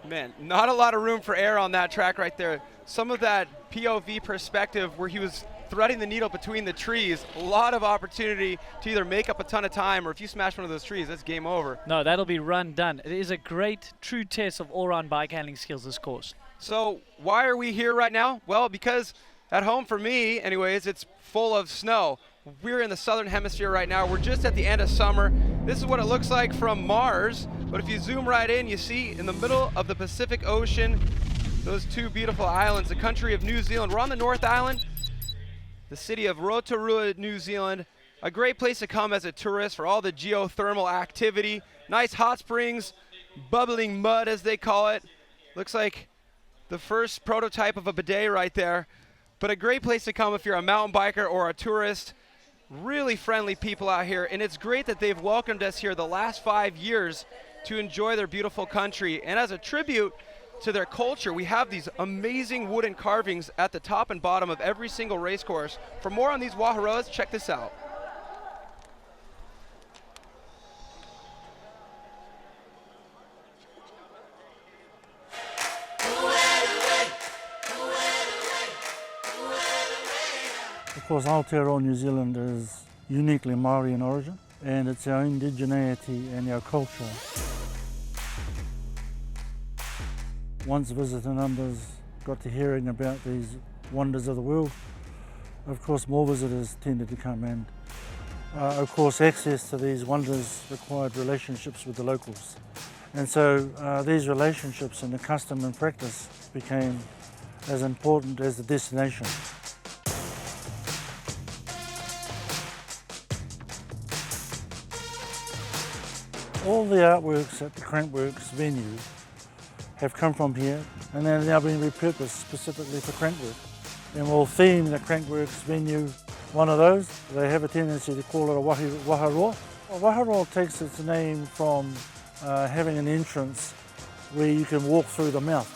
Man, not a lot of room for error on that track right there. Some of that POV perspective where he was threading the needle between the trees, a lot of opportunity to either make up a ton of time, or if you smash one of those trees, that's game over. No, that'll be run done. It is a great, true test of all-round bike handling skills, this course. So why are we here right now? Well, because at home for me, anyways, it's full of snow. We're in the southern hemisphere right now. We're just at the end of summer. This is what it looks like from Mars, but if you zoom right in, you see in the middle of the Pacific Ocean, those two beautiful islands, the country of New Zealand. We're on the North Island, the city of Rotorua, New Zealand. A great place to come as a tourist for all the geothermal activity. Nice hot springs, bubbling mud as they call it. Looks like the first prototype of a bidet right there. But a great place to come if you're a mountain biker or a tourist. Really friendly people out here, and it's great that they've welcomed us here the last 5 years to enjoy their beautiful country. And as a tribute to their culture, we have these amazing wooden carvings at the top and bottom of every single race course. For more on these Waharoas, check this out. Of course, Aotearoa New Zealand is uniquely Māori in origin, and it's our indigeneity and our culture. Once visitor numbers got to hearing about these wonders of the world, of course more visitors tended to come, and of course access to these wonders required relationships with the locals. And so these relationships and the custom and practice became as important as the destination. All the artworks at the Crankworx venue have come from here, and they're now being repurposed specifically for Crankworx. And we'll theme the Crankworx venue one of those. They have a tendency to call it a Waharoa. A Waharoa takes its name from having an entrance where you can walk through the mouth.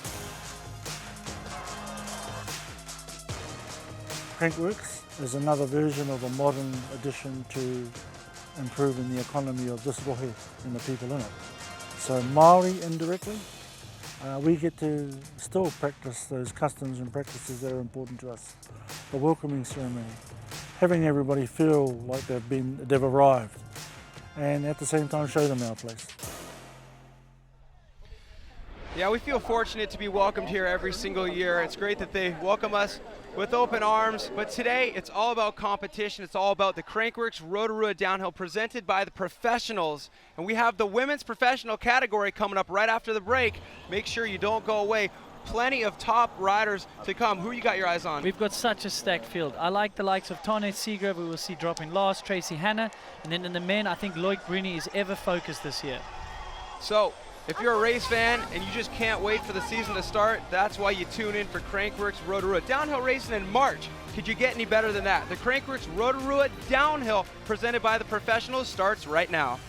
Crankworx is another version of a modern addition to improving the economy of this rohe and the people in it. So Māori indirectly, we get to still practice those customs and practices that are important to us. The welcoming ceremony, having everybody feel like they've arrived, and at the same time show them our place. Yeah, we feel fortunate to be welcomed here every single year. It's great that they welcome us with open arms, but today it's all about competition. It's all about the Crankworx Rotorua Downhill presented by the professionals. And we have the women's professional category coming up right after the break. Make sure you don't go away. Plenty of top riders to come. Who you got your eyes on? We've got such a stacked field. I like the likes of Tane Seagrove, we will see dropping last, Tracy Hanna, and then in the men, I think Loic Bruni is ever focused this year. So, if you're a race fan and you just can't wait for the season to start, that's why you tune in for Crankworx Rotorua Downhill racing in March. Could you get any better than that? The Crankworx Rotorua Downhill presented by the professionals starts right now.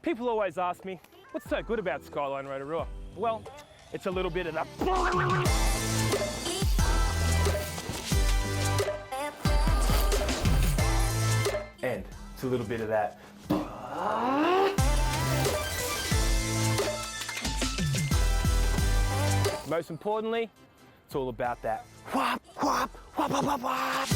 People always ask me, what's so good about Skyline Rotorua? Well, it's a little bit of that. And it's a little bit of that. Most importantly, it's all about that. Whop, whop, whop, whop, whop, whop.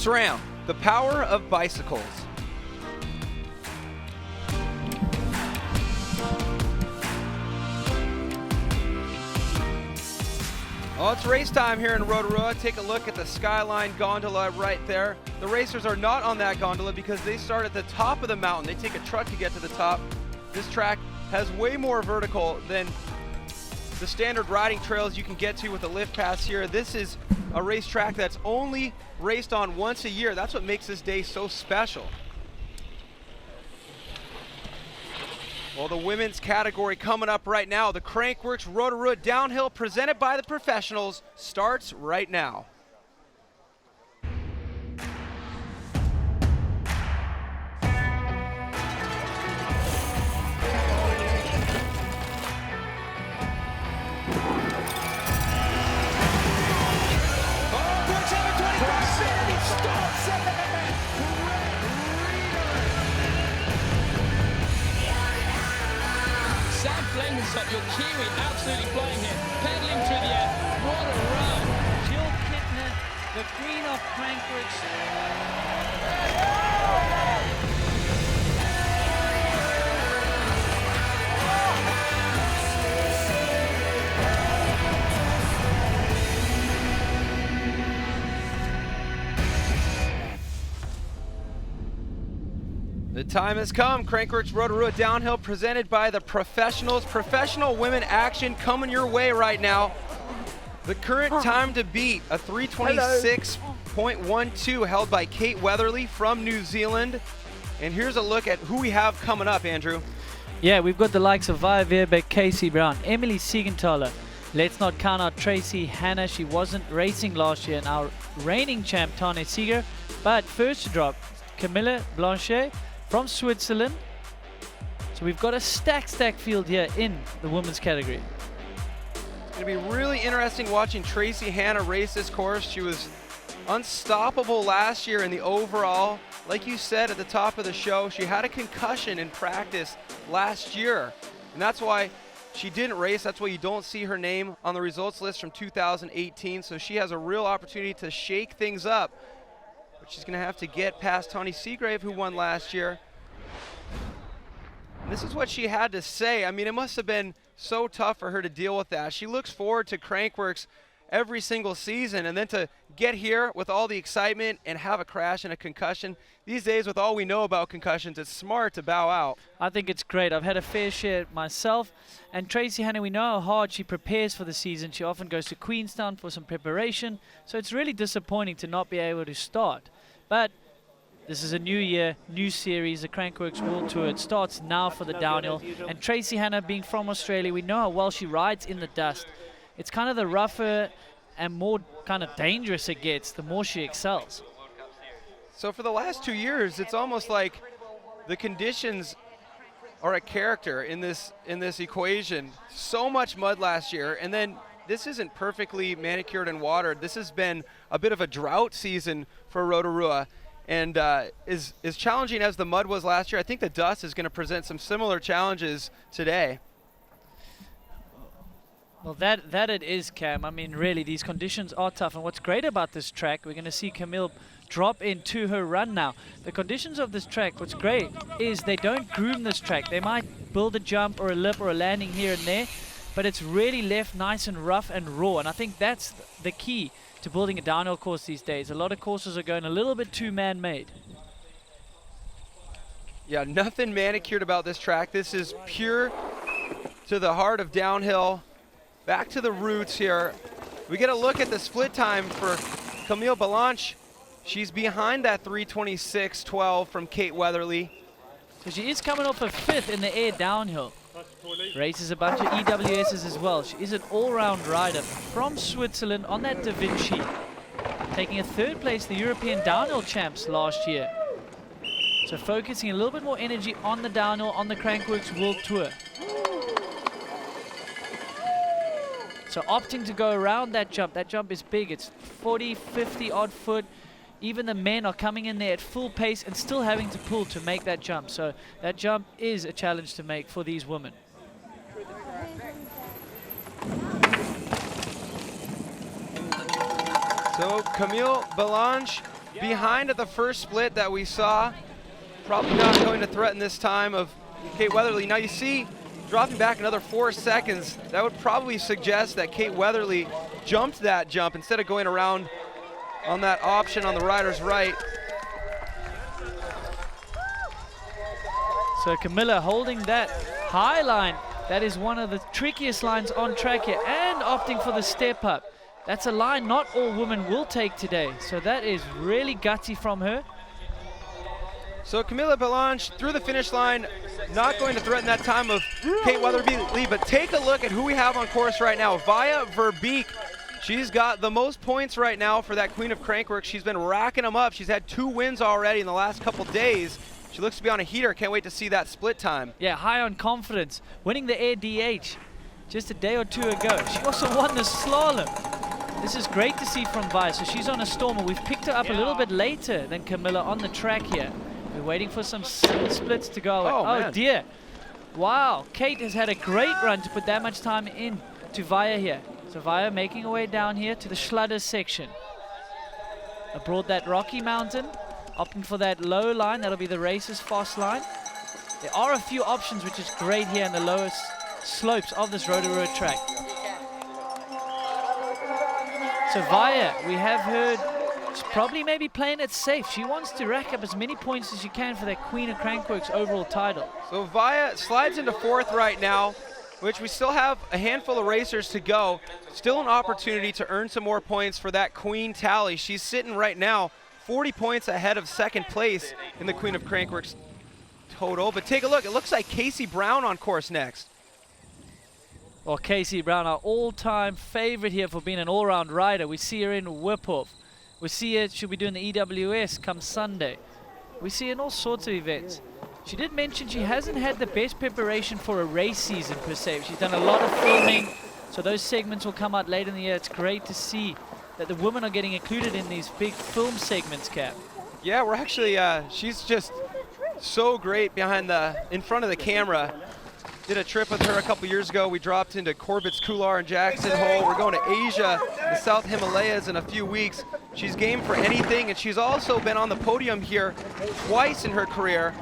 SRAM, the power of bicycles. Well, it's race time here in Rotorua. Take a look at the Skyline gondola right there. The racers are not on that gondola because they start at the top of the mountain. They take a truck to get to the top. This track has way more vertical than the standard riding trails you can get to with a lift pass here. This is a racetrack that's only raced on once a year. That's what makes this day so special. Well, the women's category coming up right now. The Crankworx Rotorua Downhill presented by the professionals starts right now. Your Kiwi absolutely flying here, pedaling through the air. What a run! Jill Kittner, the queen of Crankworx. The time has come. Crankworx Rotorua Downhill presented by the professionals. Professional women action coming your way right now. The current time to beat, a 3:26.12 held by Kate Weatherly from New Zealand. And here's a look at who we have coming up, Andrew. Yeah, we've got the likes of Via Verbeek, Casey Brown, Emily Siegenthaler. Let's not count out Tracy Hanna. She wasn't racing last year, and our reigning champ, Tane Seeger. But first to drop, Camilla Blanchet from Switzerland. So we've got a stack field here in the women's category. It's going to be really interesting watching Tracy Hanna race this course. She was unstoppable last year in the overall. Like you said at the top of the show, she had a concussion in practice last year, and that's why she didn't race. That's why you don't see her name on the results list from 2018. So she has a real opportunity to shake things up. She's going to have to get past Tony Seagrave, who won last year. And this is what she had to say. I mean, it must have been so tough for her to deal with that. She looks forward to Crankworx every single season, and then to get here with all the excitement and have a crash and a concussion. These days, with all we know about concussions, it's smart to bow out. I think it's great. I've had a fair share myself. And Tracy Hanna, we know how hard she prepares for the season. She often goes to Queenstown for some preparation. So it's really disappointing to not be able to start. But this is a new year, new series, the Crankworx World Tour. It starts now for the downhill. And Tracy Hanna, being from Australia, we know how well she rides in the dust. It's kind of the rougher and more kind of dangerous it gets, the more she excels. So for the last 2 years, it's almost like the conditions are a character in this equation. So much mud last year, and then this isn't perfectly manicured and watered. This has been a bit of a drought season for Rotorua, and is challenging as the mud was last year. I think the dust is going to present some similar challenges today. Well, that it is, Cam. I mean, really, these conditions are tough. And what's great about this track, we're going to see Camille drop into her run now. The conditions of this track, what's great is they don't groom this track. They might build a jump or a lip or a landing here and there, but it's really left nice and rough and raw. And I think that's the key to building a downhill course these days. A lot of courses are going a little bit too man-made. Yeah, nothing manicured about this track. This is pure to the heart of downhill. Back to the roots here. We get a look at the split time for Camille Balanche. She's behind that 3:26.12 from Kate Weatherly. So she is coming off a 5th in the air downhill. Races a bunch of EWSs as well. She is an all-round rider from Switzerland on that Da Vinci. Taking a 3rd place, the European downhill champs last year. So focusing a little bit more energy on the downhill on the Crankworx World Tour. So opting to go around that jump. That jump is big. It's 40, 50 odd foot. Even the men are coming in there at full pace and still having to pull to make that jump. So that jump is a challenge to make for these women. So Camille Balanche behind at the first split that we saw. Probably not going to threaten this time of Kate Weatherly. Now you see, dropping back another 4 seconds, that would probably suggest that Kate Weatherly jumped that jump instead of going around on that option on the rider's right. So Camilla holding that high line. That is one of the trickiest lines on track here, and opting for the step up. That's a line not all women will take today. So that is really gutsy from her. So Camilla Belange through the finish line, not going to threaten that time of Kate Weatherly, but take a look at who we have on course right now. Via Verbeek, she's got the most points right now for that Queen of Crankworx. She's been racking them up. She's had 2 wins already in the last couple days. She looks to be on a heater. Can't wait to see that split time. Yeah, high on confidence. Winning the Air DH just a day or 2 ago. She also won the slalom. This is great to see from Vi. So she's on a stormer. We've picked her up a little bit later than Camilla on the track here. We're waiting for some splits to go. Oh dear. Wow, Kate has had a great run to put that much time in to Via here. So Via making her way down here to the Schlutter section. Aboard that rocky mountain, opting for that low line. That'll be the race's fast line. There are a few options, which is great here in the lowest slopes of this Rotorua track. So Via, we have heard, she's probably maybe playing it safe. She wants to rack up as many points as she can for that Queen of Crankworx overall title. So Via slides into 4th right now, which we still have a handful of racers to go. Still an opportunity to earn some more points for that Queen tally. She's sitting right now 40 points ahead of 2nd place in the Queen of Crankworx total. But take a look, it looks like Casey Brown on course next. Well, Casey Brown, our all-time favorite here for being an all-round rider. We see her in Whiphoff. We see her, she'll be doing the EWS come Sunday. We see her in all sorts of events. She did mention she hasn't had the best preparation for a race season per se. She's done a lot of filming, so those segments will come out later in the year. It's great to see that the women are getting included in these big film segments, Cap. Yeah, we're actually, she's just so great in front of the camera. Did a trip with her a couple years ago. We dropped into Corbett's Couloir and Jackson Hole. We're going to Asia, the South Himalayas in a few weeks. She's game for anything, and she's also been on the podium here twice in her career.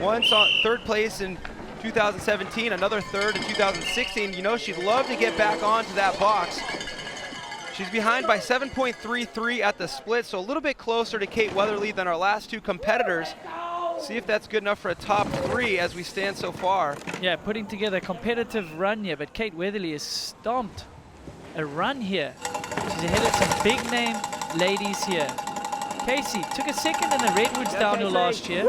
Once on 3rd place in 2017, another 3rd in 2016. You know, she'd love to get back onto that box. She's behind by 7.33 at the split, so a little bit closer to Kate Weatherly than our last 2 competitors. See if that's good enough for a top 3 as we stand so far. Yeah, putting together a competitive run here, but Kate Weatherly has stomped a run here. She's ahead of some big name ladies here. Casey took a 2nd in the Redwoods downhill last year.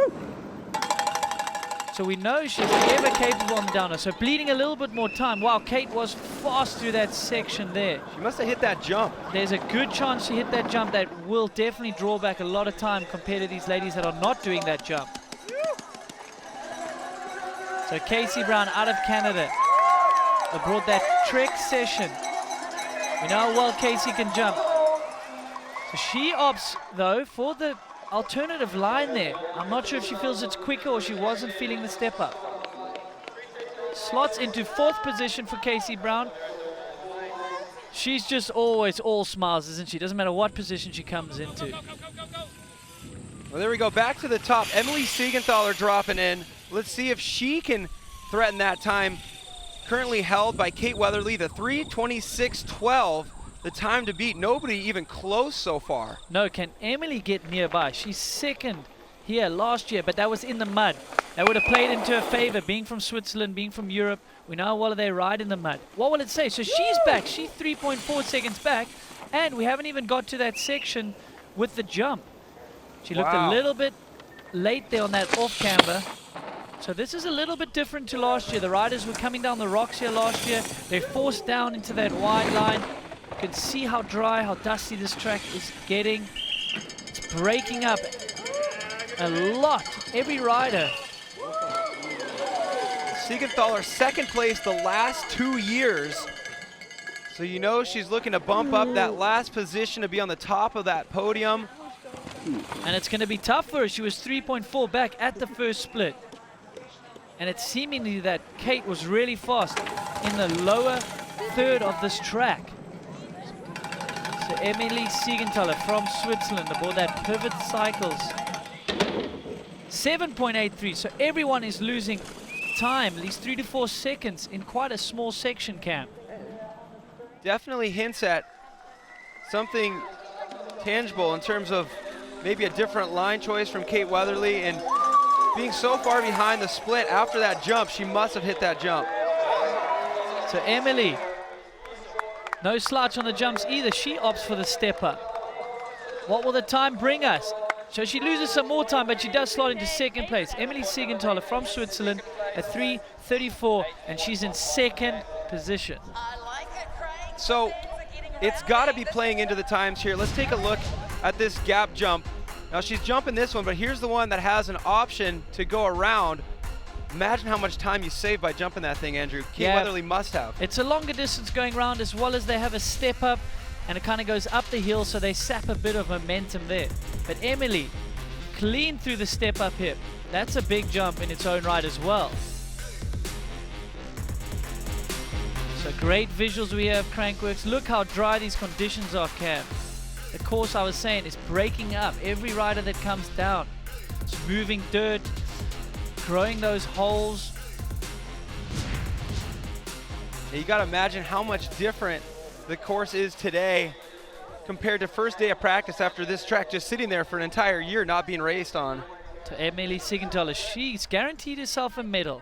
So we know she's ever capable on the downhill. So bleeding a little bit more time. Wow, Kate was fast through that section there. She must have hit that jump. There's a good chance she hit that jump that will definitely draw back a lot of time compared to these ladies that are not doing that jump. So Casey Brown out of Canada aboard that Trek session. We know how well Casey can jump. So she opts, though, for the alternative line there. I'm not sure if she feels it's quicker or she wasn't feeling the step up. Slots into 4th position for Casey Brown. She's just always all smiles, isn't she? Doesn't matter what position she comes into. Well, there we go, back to the top. Emily Siegenthaler dropping in. Let's see if she can threaten that time. Currently held by Kate Weatherly, the 3:26.12. The time to beat. Nobody even close so far. No, can Emily get nearby? She's 2nd here last year, but that was in the mud. That would have played into her favor, being from Switzerland, being from Europe. We know how well they ride in the mud. What will it say? So she's back. She's 3.4 seconds back, and we haven't even got to that section with the jump. She looked a little bit late there on that off-camber. So this is a little bit different to last year. The riders were coming down the rocks here last year. They're forced down into that wide line. You can see how dry, how dusty this track is getting. It's breaking up a lot. Every rider. Siegenthaler 2nd place the last 2 years. So you know she's looking to bump up that last position to be on the top of that podium. And it's going to be tough for her. She was 3.4 back at the first split. And it's seemingly that Kate was really fast in the lower 3rd of this track. So Emily Siegenthaler from Switzerland aboard that Pivot Cycles. 7.83, so everyone is losing time, at least 3 to 4 seconds in quite a small section, Cam. Definitely hints at something tangible in terms of maybe a different line choice from Kate Weatherly, and being so far behind the split after that jump, she must have hit that jump. So Emily, no slouch on the jumps either. She opts for the step up. What will the time bring us? So she loses some more time, but she does slot into second place. Emily Siegenthaler from Switzerland at 3:34, and she's in second position. So it's got to be playing into the times here. Let's take a look at this gap jump. Now she's jumping this one, but here's the one that has an option to go around. Imagine how much time you save by jumping that thing, Andrew. Kate Weatherly must have. It's a longer distance going around, as well as they have a step up, and it kind of goes up the hill, so they sap a bit of momentum there. But Emily, clean through the step up hip. That's a big jump in its own right as well. So great visuals we have, Crankworx. Look how dry these conditions are, Cam. The course, I was saying, is breaking up. Every rider that comes down, it's moving dirt, growing those holes. You got to imagine how much different the course is today compared to first day of practice after this track just sitting there for an entire year not being raced on. To Emily Siegenthaler, she's guaranteed herself a medal,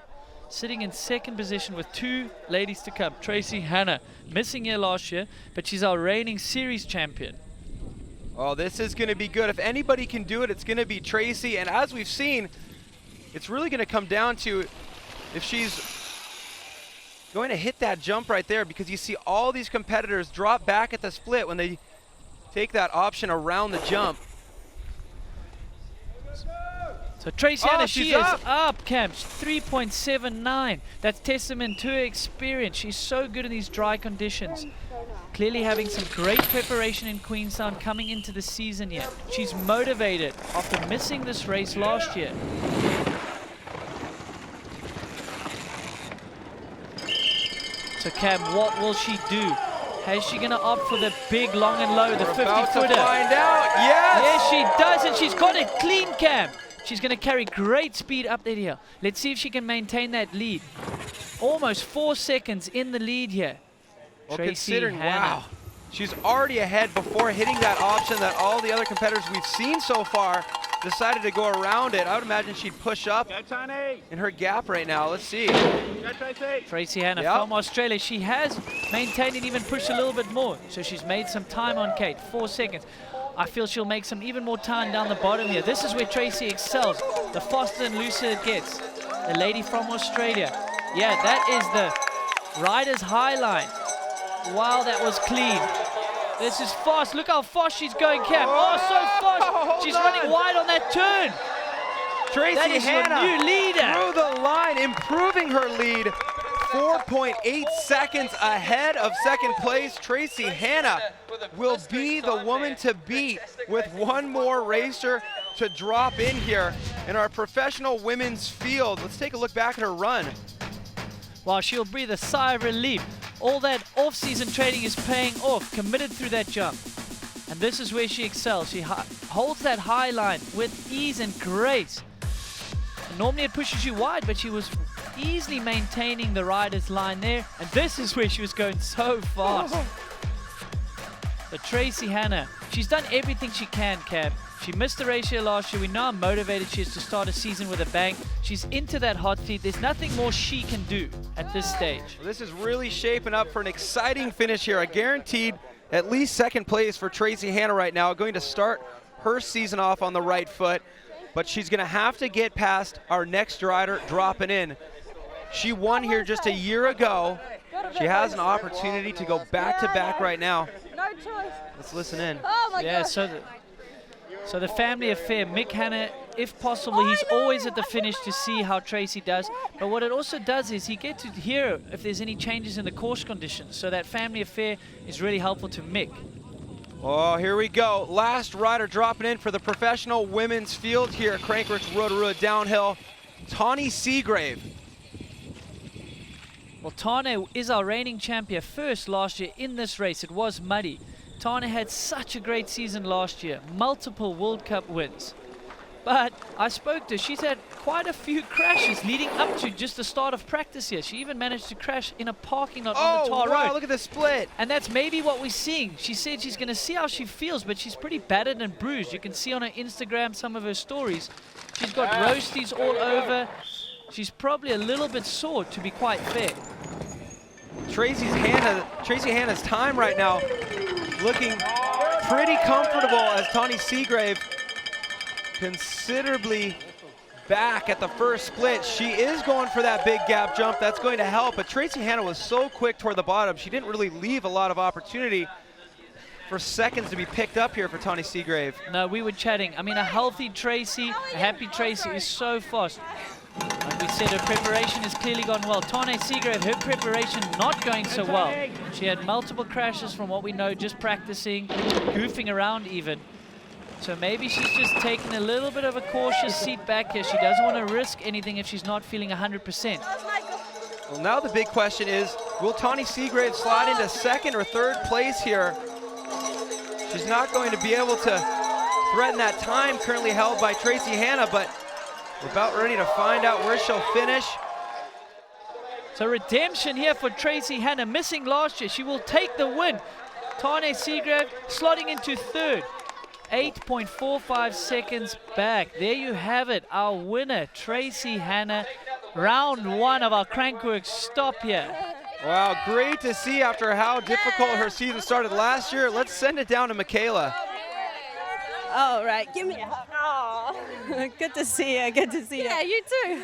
sitting in second position with 2 ladies to come. Tracy Hanna, missing here last year, but she's our reigning series champion. Oh, this is going to be good. If anybody can do it, it's going to be Tracy. And as we've seen, it's really going to come down to if she's going to hit that jump right there, because you see all these competitors drop back at the split when they take that option around the jump. So Tracy Hanna, she's she is up, Cam. 3.79. That's testament to her experience. She's so good in these dry conditions. Clearly having some great preparation in Queenstown coming into the season here. She's motivated after missing this race last year. So Cam, what will she do? Is she gonna opt for the big, long and low, the 50-footer? About to find out, yes! Yes, she does, and she's got it clean, Cam. She's gonna carry great speed up that hill. Let's see if she can maintain that lead. Almost 4 seconds in the lead here. Well, Tracy considering, Hanna. wow, she's already ahead before hitting that option that all the other competitors we've seen so far decided to go around it. I would imagine she'd push up in her gap right now. Let's see. Tracy Hanna from Australia. She has maintained and even pushed a little bit more. So she's made some time on Kate, 4 seconds. I feel she'll make some even more time down the bottom here. This is where Tracy excels. The faster and looser it gets. The lady from Australia. Yeah, that is the rider's high line. Wow, that was clean. This is fast. Look how fast she's going, Cam. Oh, so fast. She's running wide on that turn. Tracy That is Hanna your new leader. through the line, improving her lead. 4.8 seconds ahead of second place. Tracy Hanna will be the woman to beat with one more racer to drop in here in our professional women's field. Let's take a look back at her run. Wow, she'll breathe a sigh of relief. All that off-season training is paying off, committed through that jump. And this is where she excels. She holds that high line with ease and grace. And normally it pushes you wide, but she was easily maintaining the rider's line there. And this is where she was going so fast. But Tracy Hanna, she's done everything she can, Cam. She missed the race here last year. We know how motivated she is to start a season with a bang. She's into that hot seat. There's nothing more she can do at this stage. Well, this is really shaping up for an exciting finish here. A guaranteed at least second place for Tracy Hanna right now. Going to start her season off on the right foot, but she's going to have to get past our next rider dropping in. She won here just a year ago. She has an opportunity to go back-to-back right now. No choice. Let's listen in. Oh my Yeah, gosh. so the family affair, Mick Hanna, if possible, he's always at the finish to see how Tracy does. But what it also does is he gets to hear if there's any changes in the course conditions. So that family affair is really helpful to Mick. Oh, here we go. Last rider dropping in for the professional women's field here at Crankworx Rotorua downhill, Tawny Seagrave. Well, Tane is our reigning champion first last year in this race. It was muddy. Tana had such a great season last year, multiple World Cup wins. But I spoke to her, she's had quite a few crashes leading up to just the start of practice here. She even managed to crash in a parking lot on the tar road. Look at the split. And that's maybe what we're seeing. She said she's going to see how she feels, but she's pretty battered and bruised. You can see on her Instagram some of her stories. She's got roasties all over. She's probably a little bit sore, to be quite fair. Tracy Hanna's time right now looking pretty comfortable as Tawny Seagrave considerably back at the first split. She is going for that big gap jump. That's going to help, but Tracy Hanna was so quick toward the bottom. She didn't really leave a lot of opportunity for seconds to be picked up here for Tawny Seagrave. No, we were chatting. I mean, a healthy Tracy, a happy Tracy is so fast. Like we said, her preparation has clearly gone well. Tawny Seagrave, her preparation not going so well. She had multiple crashes from what we know, just practicing, goofing around even. So maybe she's just taking a little bit of a cautious seat back here. She doesn't want to risk anything if she's not feeling 100%. Well, now the big question is, will Tawny Seagrave slide into second or third place here? She's not going to be able to threaten that time currently held by Tracy Hanna, but we're about ready to find out where she'll finish. So redemption here for Tracy Hanna, missing last year. She will take the win. Tawny Seagrave slotting into third. 8.45 seconds back. There you have it, our winner, Tracy Hanna. Round one of our Crankworx stop here. Wow, great to see after how difficult her season started last year. Let's send it down to Michaela. All right, give me a hug. Aw. Good to see you. Good to see you. Yeah, you too.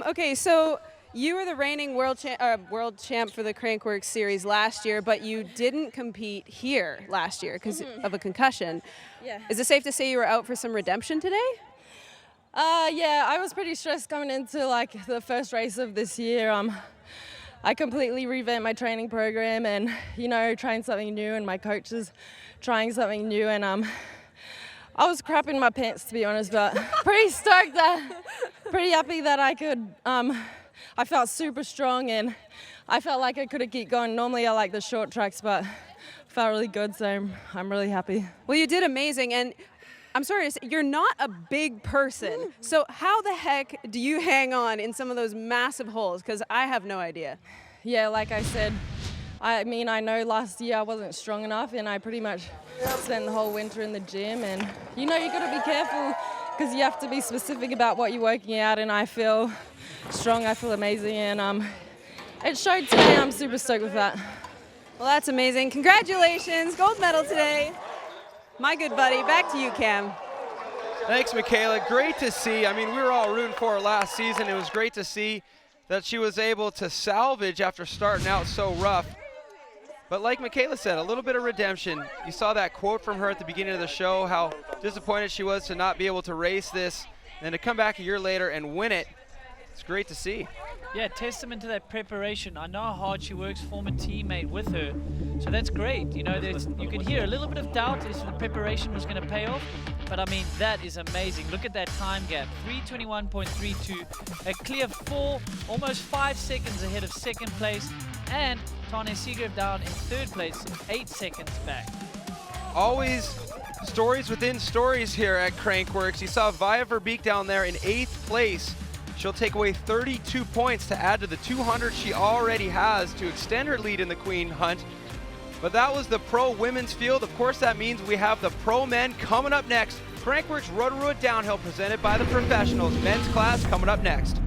Okay, so you were the reigning world champ for the Crankworx series last year, but you didn't compete here last year because of a concussion. Yeah. Is it safe to say you were out for some redemption today? Yeah, I was pretty stressed coming into like the first race of this year. I completely revamped my training program and, you know, trying something new, and my coach is trying something new, and I was crapping my pants, to be honest, but pretty stoked pretty happy that I could, I felt super strong and I felt like I could keep going. Normally I like the short tracks, but felt really good, so I'm really happy. Well, you did amazing, and I'm sorry to say, you're not a big person. So how the heck do you hang on in some of those massive holes? Because I have no idea. Yeah, like I said, I mean, I know last year I wasn't strong enough and I pretty much spent the whole winter in the gym, and you know, you got to be careful because you have to be specific about what you're working out, and I feel strong, I feel amazing, and it showed today. I'm super stoked with that. Well, that's amazing. Congratulations, gold medal today. My good buddy, back to you, Cam. Thanks, Michaela. Great to see. I mean, we were all rooting for her last season. It was great to see that she was able to salvage after starting out so rough. But like Michaela said, a little bit of redemption. You saw that quote from her at the beginning of the show, how disappointed she was to not be able to race this, and to come back a year later and win it. It's great to see. Yeah, testament to that preparation. I know how hard she works, former teammate with her. So that's great. You know, you could hear a little bit of doubt as to the preparation was going to pay off. But I mean, that is amazing. Look at that time gap, 3:21.32, a clear 4, almost 5 seconds ahead of second place. And Tawny Seagrave down in third place, 8 seconds back. Always stories within stories here at Crankworx. You saw Via Verbeek down there in 8th place. She'll take away 32 points to add to the 200 she already has to extend her lead in the Queen Hunt. But that was the pro women's field. Of course, that means we have the pro men coming up next. Crankworx Rotorua Downhill presented by the professionals. Men's class coming up next.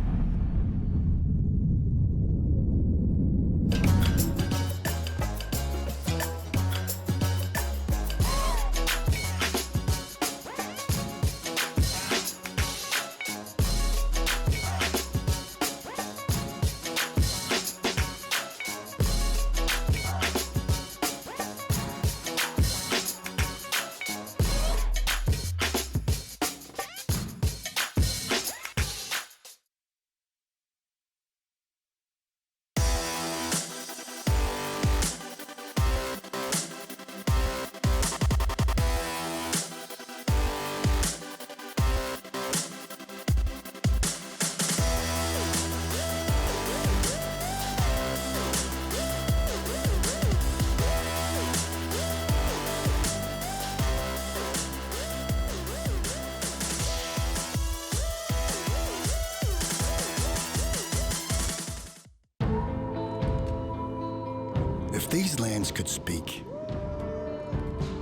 legends could speak,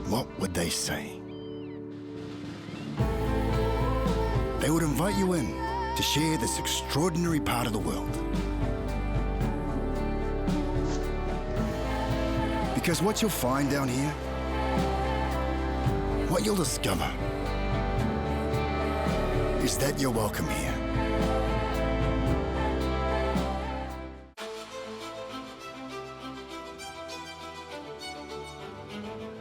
what would they say? They would invite you in to share this extraordinary part of the world. Because what you'll find down here, what you'll discover, is that you're welcome here.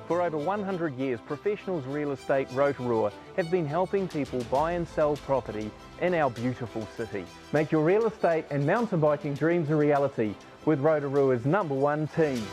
For over 100 years, Professionals Real Estate Rotorua have been helping people buy and sell property in our beautiful city. Make your real estate and mountain biking dreams a reality with Rotorua's #1 team.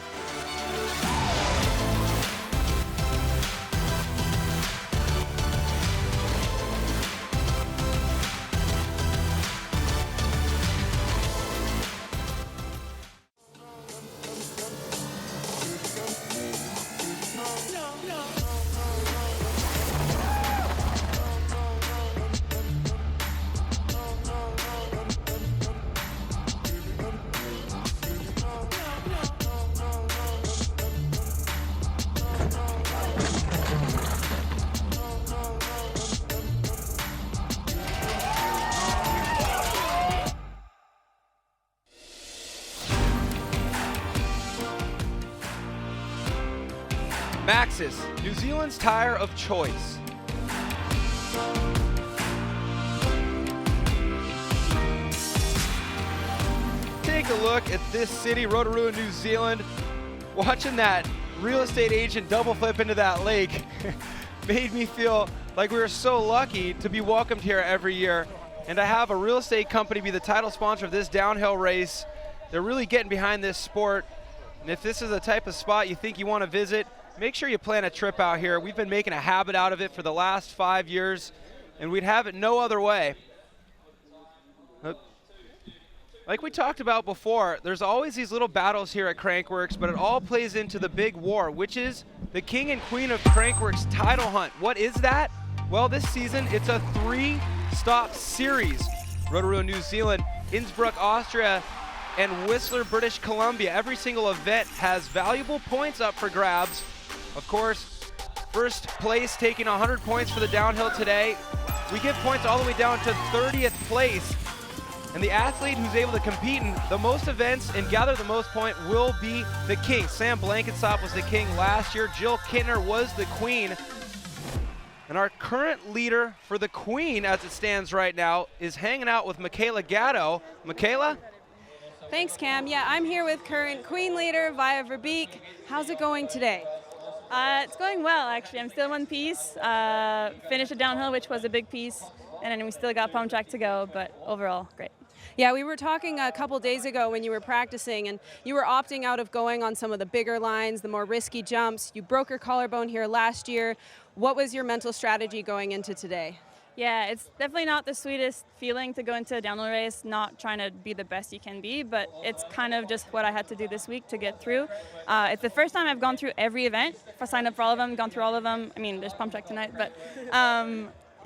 Maxxis, New Zealand's tire of choice. Take a look at this city, Rotorua, New Zealand. Watching that real estate agent double flip into that lake made me feel like we were so lucky to be welcomed here every year and to have a real estate company be the title sponsor of this downhill race. They're really getting behind this sport. And if this is the type of spot you think you want to visit, make sure you plan a trip out here. We've been making a habit out of it for the last 5 years, and we'd have it no other way. Like we talked about before, there's always these little battles here at Crankworx, but it all plays into the big war, which is the King and Queen of Crankworx title hunt. What is that? Well, this season, it's a 3-stop series. Rotorua, New Zealand, Innsbruck, Austria, and Whistler, British Columbia. Every single event has valuable points up for grabs. Of course, first place taking 100 points for the downhill today. We give points all the way down to 30th place. And the athlete who's able to compete in the most events and gather the most points will be the king. Sam Blankensop was the king last year. Jill Kittner was the queen. And our current leader for the queen, as it stands right now, is hanging out with Michaela Gatto. Michaela? Thanks, Cam. Yeah, I'm here with current queen leader, Via Verbeek. How's it going today? It's going well, actually. I'm still in one piece. Finished a downhill, which was a big piece, and then we still got pump track to go, but overall, great. Yeah, we were talking a couple days ago when you were practicing, and you were opting out of going on some of the bigger lines, the more risky jumps. You broke your collarbone here last year. What was your mental strategy going into today? Yeah, it's definitely not the sweetest feeling to go into a downhill race, not trying to be the best you can be, but it's kind of just what I had to do this week to get through. It's the first time I've gone through every event. I signed up for all of them, gone through all of them. I mean, there's pump track tonight, but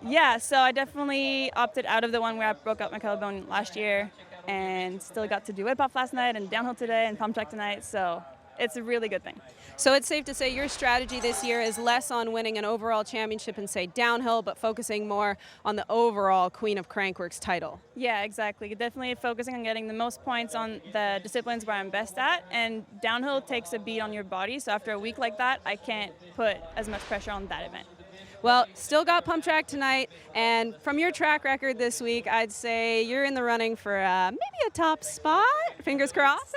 yeah, so I definitely opted out of the one where I broke up my collarbone last year and still got to do whip off last night and downhill today and pump track tonight, so it's a really good thing. So it's safe to say your strategy this year is less on winning an overall championship and say downhill, but focusing more on the overall Queen of Crankworx title. Yeah, exactly. Definitely focusing on getting the most points on the disciplines where I'm best at, and downhill takes a beat on your body, so after a week like that, I can't put as much pressure on that event. Well, still got pump track tonight, and from your track record this week, I'd say you're in the running for maybe a top spot. Fingers crossed.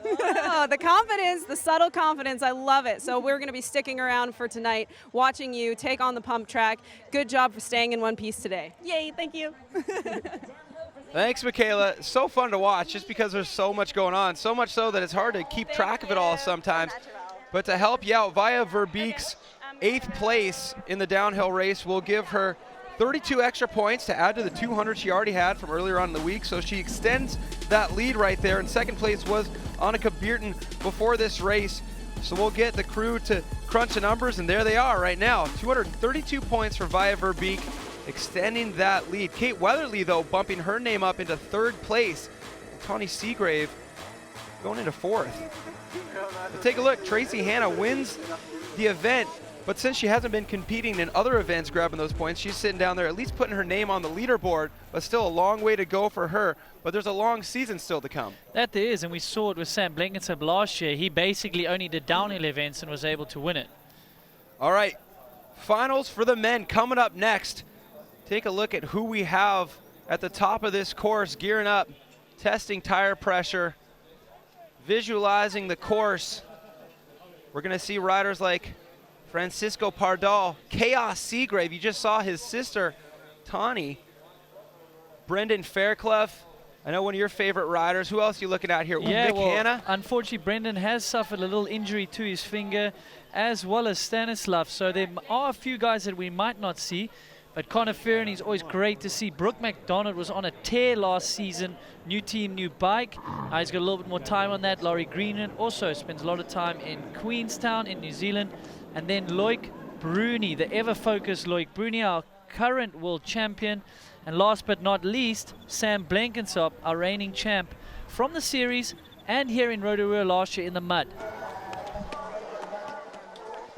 Oh, the confidence, the subtle confidence, I love it. So we're going to be sticking around for tonight, watching you take on the pump track. Good job for staying in one piece today. Yay, thank you. Thanks, Michaela. So fun to watch just because there's so much going on, so much so that it's hard to keep track of it all sometimes. But to help you out, Via Verbeek's 8th place in the downhill race will give her 32 extra points to add to the 200 she already had from earlier on in the week, so she extends that lead right there. And second place was Annika Beerton before this race. So we'll get the crew to crunch the numbers, and there they are right now. 232 points for Via Verbeek, extending that lead. Kate Weatherly, though, bumping her name up into 3rd place. And Tawny Seagrave going into 4th. Take a look, Tracy Hanna wins the event, but since she hasn't been competing in other events grabbing those points, she's sitting down there at least putting her name on the leaderboard, but still a long way to go for her. But there's a long season still to come. That there is, and we saw it with Sam Blenkinsop last year. He basically only did downhill events and was able to win it. All right, finals for the men coming up next. Take a look at who we have at the top of this course, gearing up, testing tire pressure, visualizing the course. We're going to see riders like Francisco Pardal, Chaos Seagrave. You just saw his sister, Tawny. Brendan Fairclough, I know one of your favorite riders. Who else are you looking at here? Yeah, Nick well, Hanna? unfortunately, Brendan has suffered a little injury to his finger, as well as Stanislav. So there are a few guys that we might not see. But Connor Ferrin is always great to see. Brooke McDonald was on a tear last season. New team, new bike. He's got a little bit more time on that. Laurie Greenan also spends a lot of time in Queenstown in New Zealand. And then Loic Bruni, the ever-focused Loic Bruni, our current world champion. And last but not least, Sam Blenkinsop, our reigning champ from the series and here in Rotorua last year in the mud.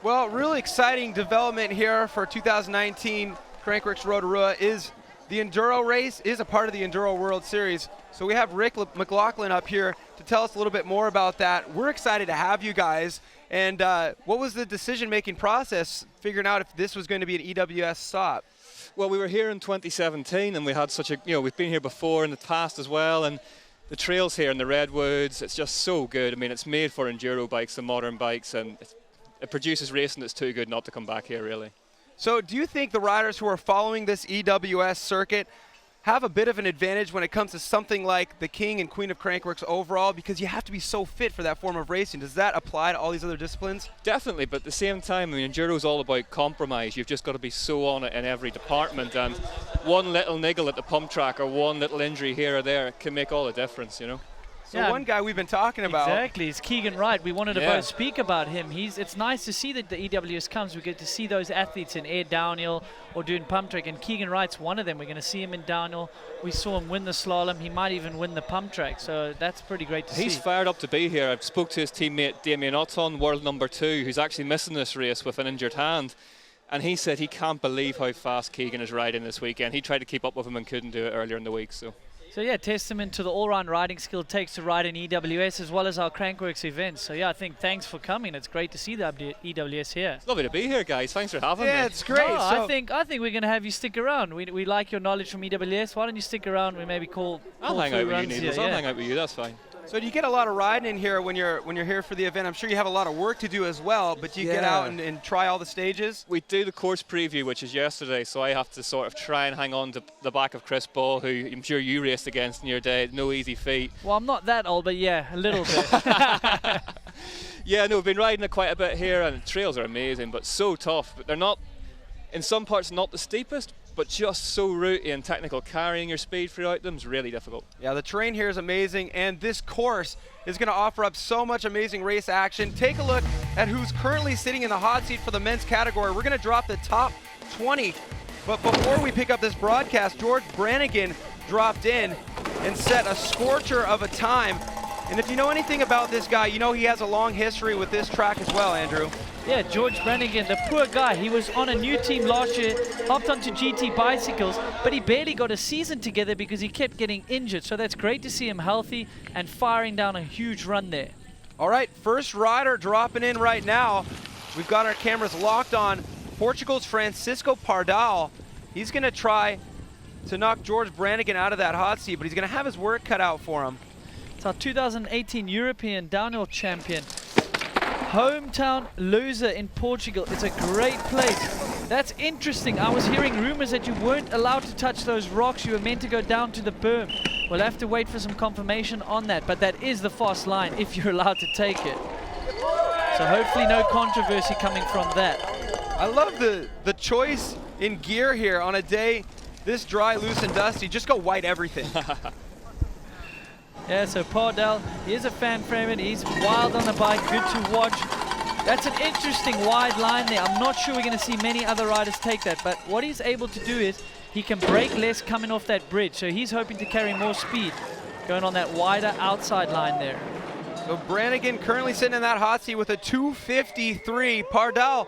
Well, really exciting development here for 2019. Crankworx Rotorua is the Enduro race, is a part of the Enduro World Series. So we have Rick McLaughlin up here to tell us a little bit more about that. We're excited to have you guys. And what was the decision-making process figuring out if this was going to be an EWS stop? Well, we were here in 2017 and we had such a, we've been here before in the past as well, and the trails here in the Redwoods, it's just so good. I mean, it's made for enduro bikes and modern bikes, and it produces racing that's too good not to come back here, really. So do you think the riders who are following this EWS circuit have a bit of an advantage when it comes to something like the King and Queen of Crankworx overall, because you have to be so fit for that form of racing? Does that apply to all these other disciplines? Definitely, but at the same time, I mean, enduro is all about compromise. You've just got to be so on it in every department, and one little niggle at the pump track or one little injury here or there can make all the difference, you know. So yeah, one guy we've been talking about. Exactly, it's Keegan Wright. We wanted to both speak about him. It's nice to see that the EWS comes. We get to see those athletes in air downhill or doing pump track, and Keegan Wright's one of them. We're going to see him in downhill. We saw him win the slalom. He might even win the pump track, so that's pretty great to see. He's fired up to be here. I spoke to his teammate Damien Otton, world number 2, who's actually missing this race with an injured hand. And he said he can't believe how fast Keegan is riding this weekend. He tried to keep up with him and couldn't do it earlier in the week. So yeah, testament to the all-round riding skill it takes to ride in EWS as well as our Crankworx events. So yeah, I think thanks for coming. It's great to see the EWS here. It's lovely to be here, guys. Thanks for having me. Yeah, it's great. No, I think we're going to have you stick around. We like your knowledge from EWS. Why don't you stick around? We maybe I'll hang out with you, Needles. I'll hang out with you. That's fine. So do you get a lot of riding in here when you're here for the event? I'm sure you have a lot of work to do as well, but do you get out and try all the stages? We do the course preview, which is yesterday, so I have to sort of try and hang on to the back of Chris Ball, who I'm sure you raced against in your day. No easy feat. Well, I'm not that old, but yeah, a little bit. Yeah, no, we've been riding it quite a bit here, and the trails are amazing, but so tough. But they're not, in some parts, not the steepest, but just so rooty and technical. Carrying your speed throughout them is really difficult. Yeah, the terrain here is amazing, and this course is going to offer up so much amazing race action. Take a look at who's currently sitting in the hot seat for the men's category. We're going to drop the top 20, but before we pick up this broadcast, George Brannigan dropped in and set a scorcher of a time. And if you know anything about this guy, you know he has a long history with this track as well, Andrew. Yeah, George Brannigan, the poor guy. He was on a new team last year, hopped onto GT bicycles, but he barely got a season together because he kept getting injured. So that's great to see him healthy and firing down a huge run there. All right, first rider dropping in right now. We've got our cameras locked on Portugal's Francisco Pardal. He's going to try to knock George Brannigan out of that hot seat, but he's going to have his work cut out for him. It's our 2018 European downhill champion. Hometown loser in Portugal. It's a great place. That's interesting. I was hearing rumors that you weren't allowed to touch those rocks. You were meant to go down to the berm. We'll have to wait for some confirmation on that, but that is the fast line if you're allowed to take it. So hopefully no controversy coming from that. I love the choice in gear here on a day this dry, loose, and dusty. Just go white everything. Yeah, so Pardal, he is a fan favorite. He's wild on the bike, good to watch. That's an interesting wide line there. I'm not sure we're going to see many other riders take that, but what he's able to do is he can brake less coming off that bridge, so he's hoping to carry more speed going on that wider outside line there. So Brannigan currently sitting in that hot seat with a 2:53. Pardal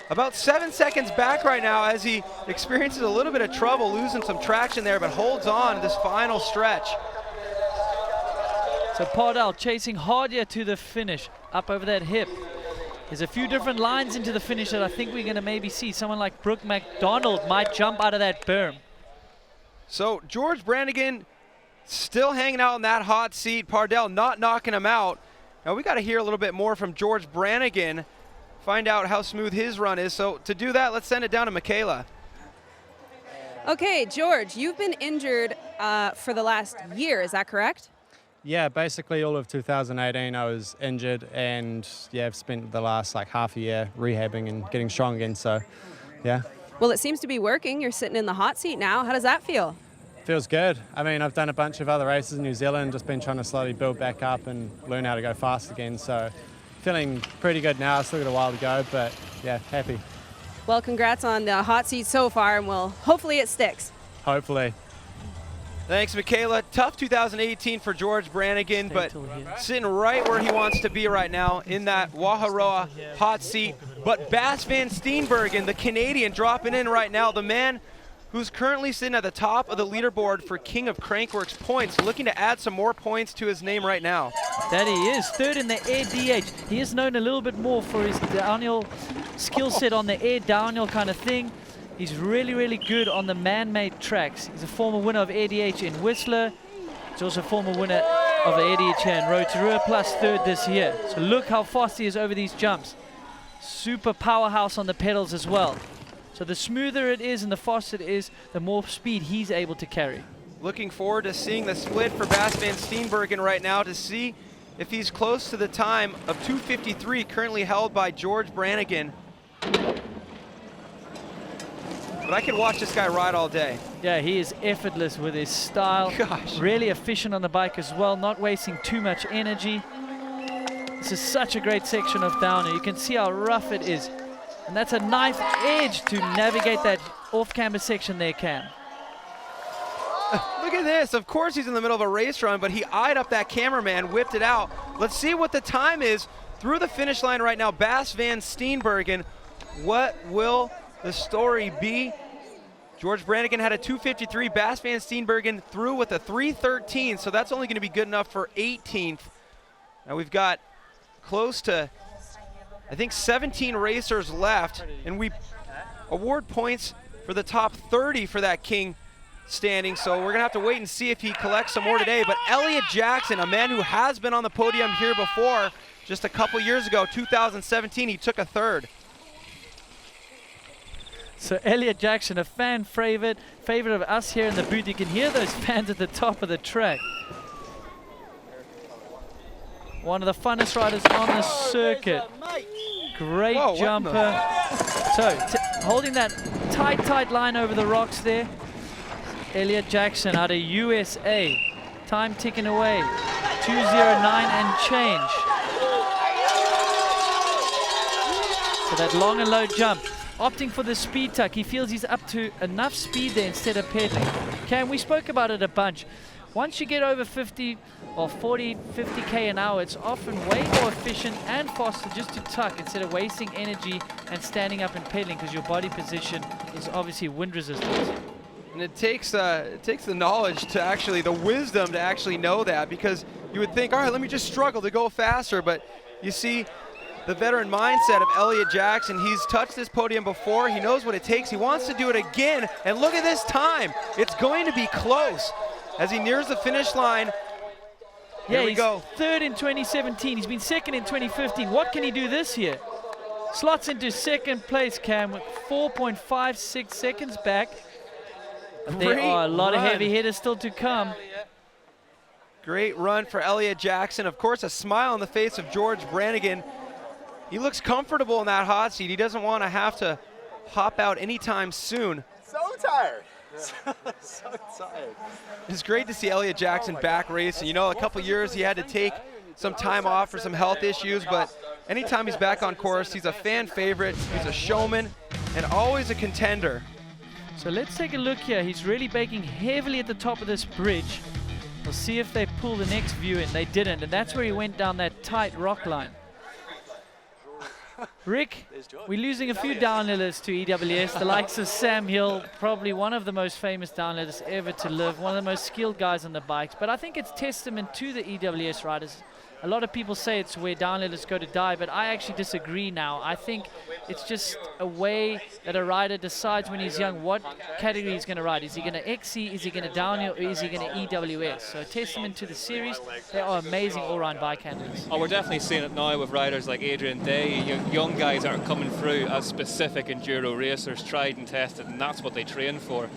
about 7 seconds back right now as he experiences a little bit of trouble, losing some traction there, but holds on to this final stretch. So Pardal chasing hard here to the finish, up over that hip. There's a few different lines into the finish that I think we're going to maybe see. Someone like Brooke McDonald might jump out of that berm. So George Brannigan still hanging out in that hot seat. Pardal not knocking him out. Now we got to hear a little bit more from George Brannigan, find out how smooth his run is. So to do that, let's send it down to Michaela. Okay, George, you've been injured for the last year, is that correct? Yeah, basically all of 2018 I was injured, and yeah, I've spent the last like half a year rehabbing and getting strong again, so yeah. Well, it seems to be working. You're sitting in the hot seat now. How does that feel? Feels good. I mean, I've done a bunch of other races in New Zealand, just been trying to slowly build back up and learn how to go fast again, so feeling pretty good now. Still got a while to go, but yeah, happy. Well, congrats on the hot seat so far, and hopefully it sticks. Hopefully. Thanks, Michaela. Tough 2018 for George Brannigan, but sitting right where he wants to be right now in that Waharoa hot seat. But Bas van Steenbergen, the Canadian, dropping in right now, the man who's currently sitting at the top of the leaderboard for King of Crankworx points, looking to add some more points to his name right now. That he is, third in the air DH. He is known a little bit more for his downhill skill set on the air downhill kind of thing. He's really, really good on the man-made tracks. He's a former winner of ADH in Whistler. He's also a former winner of ADH here in Rotorua, plus third this year. So look how fast he is over these jumps. Super powerhouse on the pedals as well. So the smoother it is and the faster it is, the more speed he's able to carry. Looking forward to seeing the split for Bas van Steenbergen right now to see if he's close to the time of 2:53 currently held by George Brannigan. But I could watch this guy ride all day. Yeah, he is effortless with his style. Gosh. Really efficient on the bike as well, not wasting too much energy. This is such a great section of downhill. You can see how rough it is. And that's a knife edge to navigate that off-camber section there, Cam. Look at this. Of course he's in the middle of a race run, but he eyed up that cameraman, whipped it out. Let's see what the time is through the finish line right now. Bas van Steenbergen, what will the story be? George Brannigan had a 2:53. Bas van Steenbergen through with a 3:13, so that's only going to be good enough for 18th. Now we've got close to, I think, 17 racers left, and we award points for the top 30 for that King standing, so we're going to have to wait and see if he collects some more today. But Elliot Jackson, a man who has been on the podium here before, just a couple years ago, 2017, he took a third. So Elliot Jackson, a fan favorite of us here in the booth. You can hear those fans at the top of the track. One of the funnest riders on the circuit. Great jumper. So holding that tight line over the rocks there. Elliot Jackson out of USA. Time ticking away. 2:09 and change. So that long and low jump. Opting for the speed tuck. He feels he's up to enough speed there instead of pedaling. Cam, we spoke about it a bunch. Once you get over 50 or 40, 50k an hour, it's often way more efficient and faster just to tuck instead of wasting energy and standing up and pedaling, because your body position is obviously wind resistance. And it takes the knowledge to actually, the wisdom to actually know that, because you would think, all right, let me just struggle to go faster, but you see the veteran mindset of Elliot Jackson. He's touched this podium before. He knows what it takes. He wants to do it again. And look at this time. It's going to be close as he nears the finish line. Yeah, Here we he's go. third in 2017. He's been second in 2015. What can he do this year? Slots into second place, Cam, with 4.56 seconds back. There are a lot of heavy hitters still to come. Great run for Elliot Jackson. Of course, a smile on the face of George Brannigan. He looks comfortable in that hot seat. He doesn't want to have to hop out anytime soon. So tired. So tired. It's great to see Elliot Jackson back racing. You know, a couple years he had to take some time off for some health issues, but anytime he's back on course, he's a fan favorite, he's a showman, and always a contender. So let's take a look here. He's really baking heavily at the top of this bridge. We'll see if they pull the next view in. They didn't, and that's where he went down that tight rock line. Rick, we're losing a few downhillers to EWS, the likes of Sam Hill, probably one of the most famous downhillers ever to live, one of the most skilled guys on the bikes. But I think it's testament to the EWS riders. A lot of people say it's where downhillers go to die, but I actually disagree now. I think it's just a way that a rider decides when he's young what category he's going to ride. Is he going to XC, is he going to downhill, or is he going to EWS? So a testament to the series. They are amazing all-round bike handlers. Oh, we're definitely seeing it now with riders like Adrian Day, young guys that are coming through as specific enduro racers, tried and tested, and that's what they train for.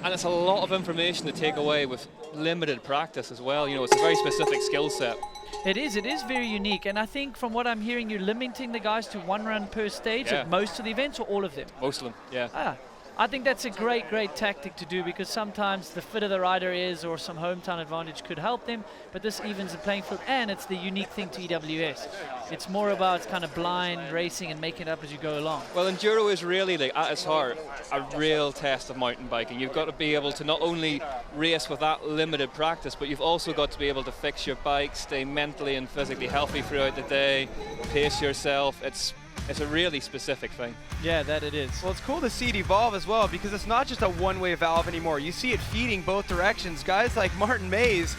And it's a lot of information to take away with limited practice as well. You know, it's a very specific skill set. It is very unique, and I think from what I'm hearing, you're limiting the guys to 1 run per stage at most of the events, or all of them? Most of them, yeah. I think that's a great tactic to do, because sometimes the fitter the rider is or some hometown advantage could help them, but this evens the playing field, and it's the unique thing to EWS. It's more about kind of blind racing and making it up as you go along. Well, enduro is really, like, at its heart, a real test of mountain biking. You've got to be able to not only race with that limited practice, but you've also got to be able to fix your bike, stay mentally and physically healthy throughout the day, pace yourself. It's a really specific thing. Yeah, that it is. Well, it's cool to see it evolve as well, because it's not just a one-way valve anymore. You see it feeding both directions. Guys like Martin Mays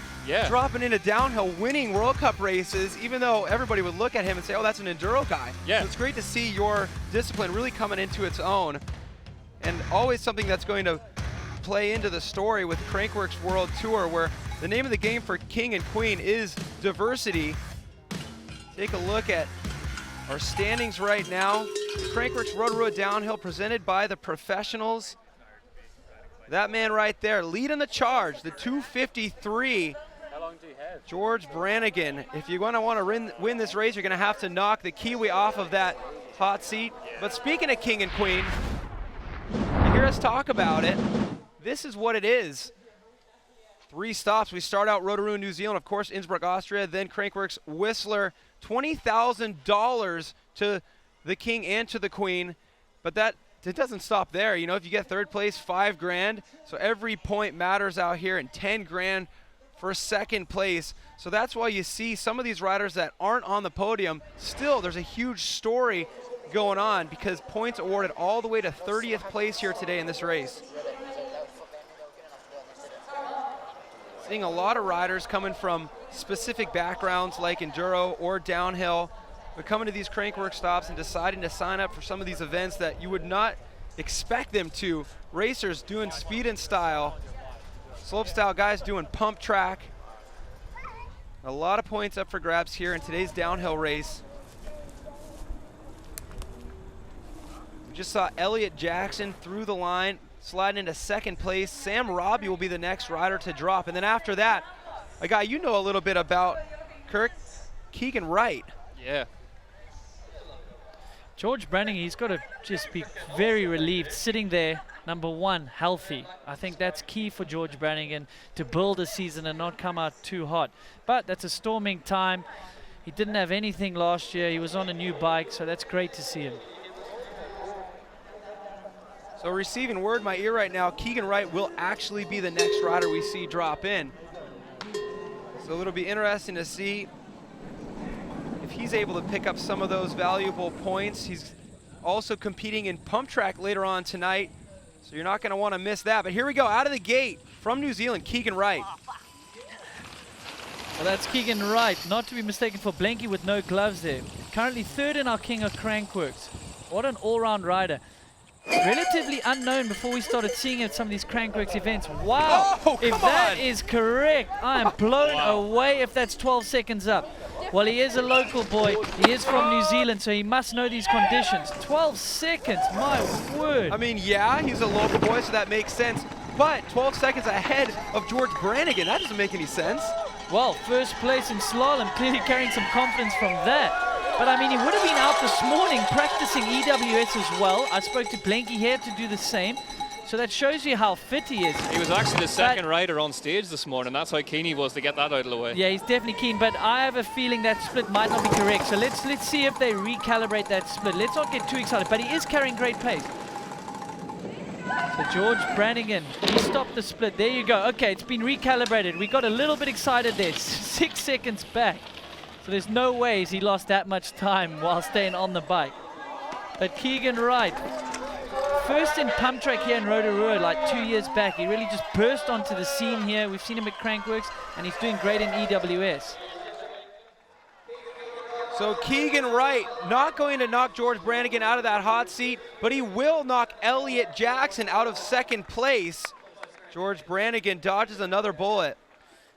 dropping into downhill, winning World Cup races, even though everybody would look at him and say, oh, that's an enduro guy. Yeah. So it's great to see your discipline really coming into its own, and always something that's going to play into the story with Crankworx World Tour, where the name of the game for King and Queen is diversity. Take a look at our standings right now. Crankworx Rotorua Downhill presented by the professionals. That man right there leading the charge, the 253. How long do you have? George Brannigan. If you're going to want to win this race, you're going to have to knock the Kiwi off of that hot seat. But speaking of King and Queen, you hear us talk about it. This is what it is. 3 stops. We start out Rotorua, New Zealand, of course, Innsbruck, Austria, then Crankworx Whistler. $20,000 to the King and to the Queen, but it doesn't stop there. You know, if you get 3rd place, $5,000. So every point matters out here, and $10,000 for 2nd place. So that's why you see some of these riders that aren't on the podium. Still, there's a huge story going on, because points awarded all the way to 30th place here today in this race. Seeing a lot of riders coming from specific backgrounds like enduro or downhill, but coming to these Crankworx stops and deciding to sign up for some of these events that you would not expect them to. Racers doing speed and style, slopestyle guys doing pump track. A lot of points up for grabs here in today's downhill race. We just saw Elliot Jackson through the line, sliding into 2nd place. Sam Robbie will be the next rider to drop. And then after that, a guy you know a little bit about, Kirk, Keegan Wright. Yeah. George Brannigan, he's got to just be very relieved sitting there, number 1, healthy. I think that's key for George Brannigan to build a season and not come out too hot. But that's a storming time. He didn't have anything last year. He was on a new bike, so that's great to see him. So receiving word in my ear right now, Keegan Wright will actually be the next rider we see drop in. So it'll be interesting to see if he's able to pick up some of those valuable points. He's also competing in pump track later on tonight, so you're not going to want to miss that. But here we go, out of the gate from New Zealand, Keegan Wright. Well, that's Keegan Wright, not to be mistaken for Blanky with no gloves there. Currently 3rd in our King of Crankworx. What an all-round rider. Relatively unknown before we started seeing at some of these Crankworx events. Wow, if that is correct, I am blown away if that's 12 seconds up. Well, he is a local boy. He is from New Zealand, so he must know these conditions. 12 seconds, my word. I mean, yeah, he's a local boy, so that makes sense. But 12 seconds ahead of George Brannigan, that doesn't make any sense. Well, 1st place in slalom, clearly carrying some confidence from that. But I mean, he would have been out this morning practicing EWS as well. I spoke to Blanky here to do the same. So that shows you how fit he is. He was actually the 2nd rider on stage this morning. That's how keen he was to get that out of the way. Yeah, he's definitely keen, but I have a feeling that split might not be correct. So let's see if they recalibrate that split. Let's not get too excited, but he is carrying great pace. So George Brannigan, he stopped the split. There you go. Okay, it's been recalibrated. We got a little bit excited there. 6 seconds back. So there's no ways he lost that much time while staying on the bike. But Keegan Wright, first in pump track here in Rotorua like 2 years back. He really just burst onto the scene here. We've seen him at Crankworx, and he's doing great in EWS. So Keegan Wright not going to knock George Brannigan out of that hot seat, but he will knock Elliot Jackson out of second place. George Brannigan dodges another bullet.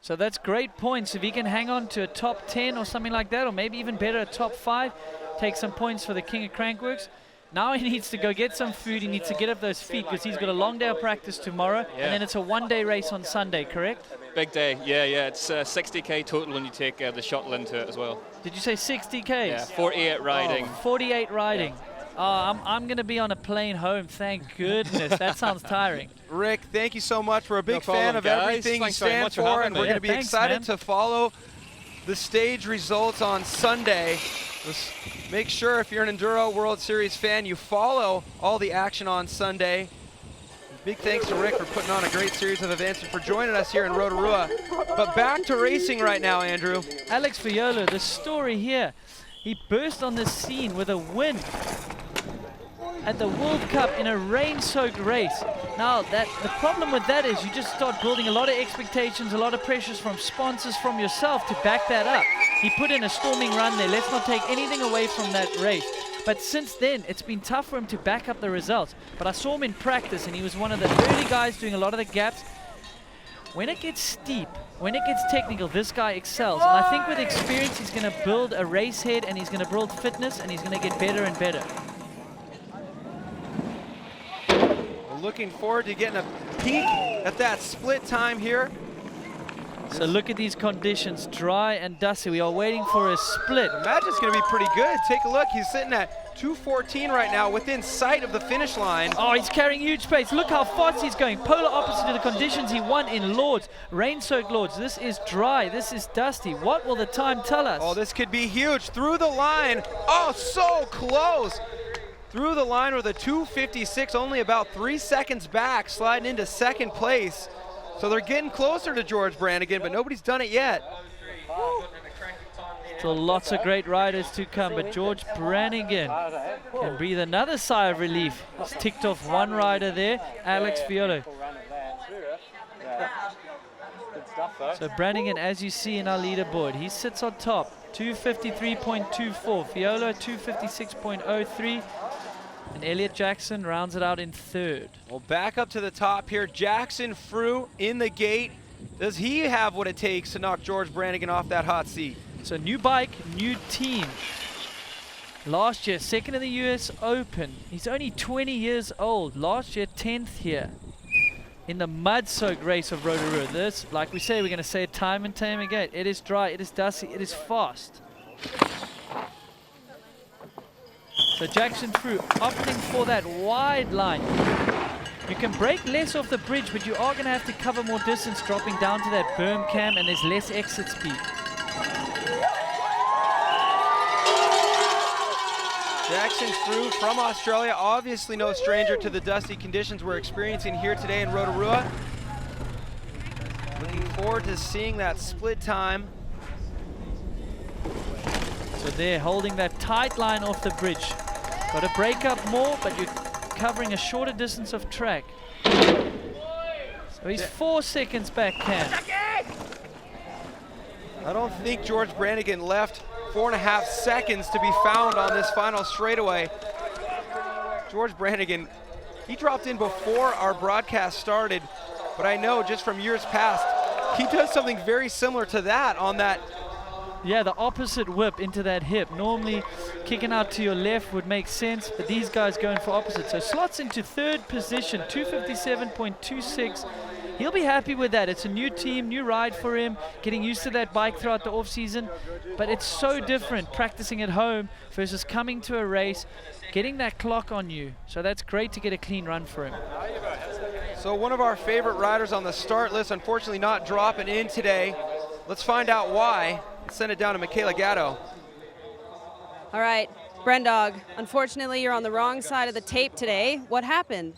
So that's great points. If he can hang on to a top 10 or something like that, or maybe even better, a top 5, take some points for the King of Crankworx. Now he needs to go get some food. He needs to get up those feet because he's got a long day of practice tomorrow, and then it's a one-day race on Sunday, correct? Big day, yeah. It's 60k total when you take the shuttle into it as well. Did you say 60Ks? Yeah, 48 riding. Oh, 48 riding. Yeah. I'm going to be on a plane home, thank goodness. That sounds tiring. Rick, thank you so much. We're a big No problem, fan of guys. everything Thanks you very stand much for for, having and me. we're going to be Thanks, excited man. to follow the stage results on Sunday. Just make sure if you're an Enduro World Series fan, you follow all the action on Sunday. Big thanks to Rick for putting on a great series of events and for joining us here in Rotorua. But back to racing right now, Andrew. Alex Fiolo, the story here. He burst on the scene with a win at the World Cup in a rain-soaked race. Now, the problem with that is you just start building a lot of expectations, a lot of pressures from sponsors, from yourself to back that up. He put in a storming run there. Let's not take anything away from that race. But since then, it's been tough for him to back up the results. But I saw him in practice, and he was one of the early guys doing a lot of the gaps. When it gets steep, when it gets technical, this guy excels. And I think with experience, he's going to build a race head, and he's going to build fitness, and he's going to get better and better. We're looking forward to getting a peek at that split time here. So look at these conditions, dry and dusty. We are waiting for a split. Imagine it's going to be pretty good. Take a look. He's sitting at 2:14 right now, within sight of the finish line. Oh, he's carrying huge pace. Look how fast he's going. Polar opposite to the conditions he won in Lords. Rain-soaked Lords. This is dry. This is dusty. What will the time tell us? Oh, this could be huge. Through the line. Oh, so close. Through the line with a 2:56, only about 3 seconds back, sliding into second place. So they're getting closer to George Brannigan, but nobody's done it yet. So lots of great riders to come, but George Brannigan can breathe another sigh of relief. He's ticked off one rider there, Alex Fiolo. So Brannigan, as you see in our leaderboard, he sits on top, 253.24, Fiolo 256.03. And Elliot Jackson rounds it out in third. Well, back up to the top here. Jackson Frew in the gate. Does he have what it takes to knock George Brannigan off that hot seat? So new bike, new team. Last year, second in the US Open. He's only 20 years old. Last year, 10th here in the mud-soaked race of Rotorua. This, like we say, we're going to say it time and time again. It is dry, it is dusty, it is fast. So Jackson Frew opting for that wide line. You can break less off the bridge, but you are going to have to cover more distance dropping down to that berm cam, and there's less exit speed. Jackson Frew from Australia, obviously no stranger to the dusty conditions we're experiencing here today in Rotorua. Looking forward to seeing that split time. So they're holding that tight line off the bridge. Got to break up more, but you're covering a shorter distance of track. So he's 4 seconds back, Cam. I don't think George Brannigan left 4.5 seconds to be found on this final straightaway. George Brannigan, he dropped in before our broadcast started, but I know just from years past, he does something very similar to that on that. Yeah, the opposite whip into that hip. Normally, kicking out to your left would make sense, but these guys going for opposite. So slots into third position, 257.26. He'll be happy with that. It's a new team, new ride for him, getting used to that bike throughout the off-season. But it's so different practicing at home versus coming to a race, getting that clock on you. So that's great to get a clean run for him. So one of our favorite riders on the start list, unfortunately not dropping in today. Let's find out why. Send it down to Michaela Gatto. All right, Brendog, unfortunately you're on the wrong side of the tape today. What happened?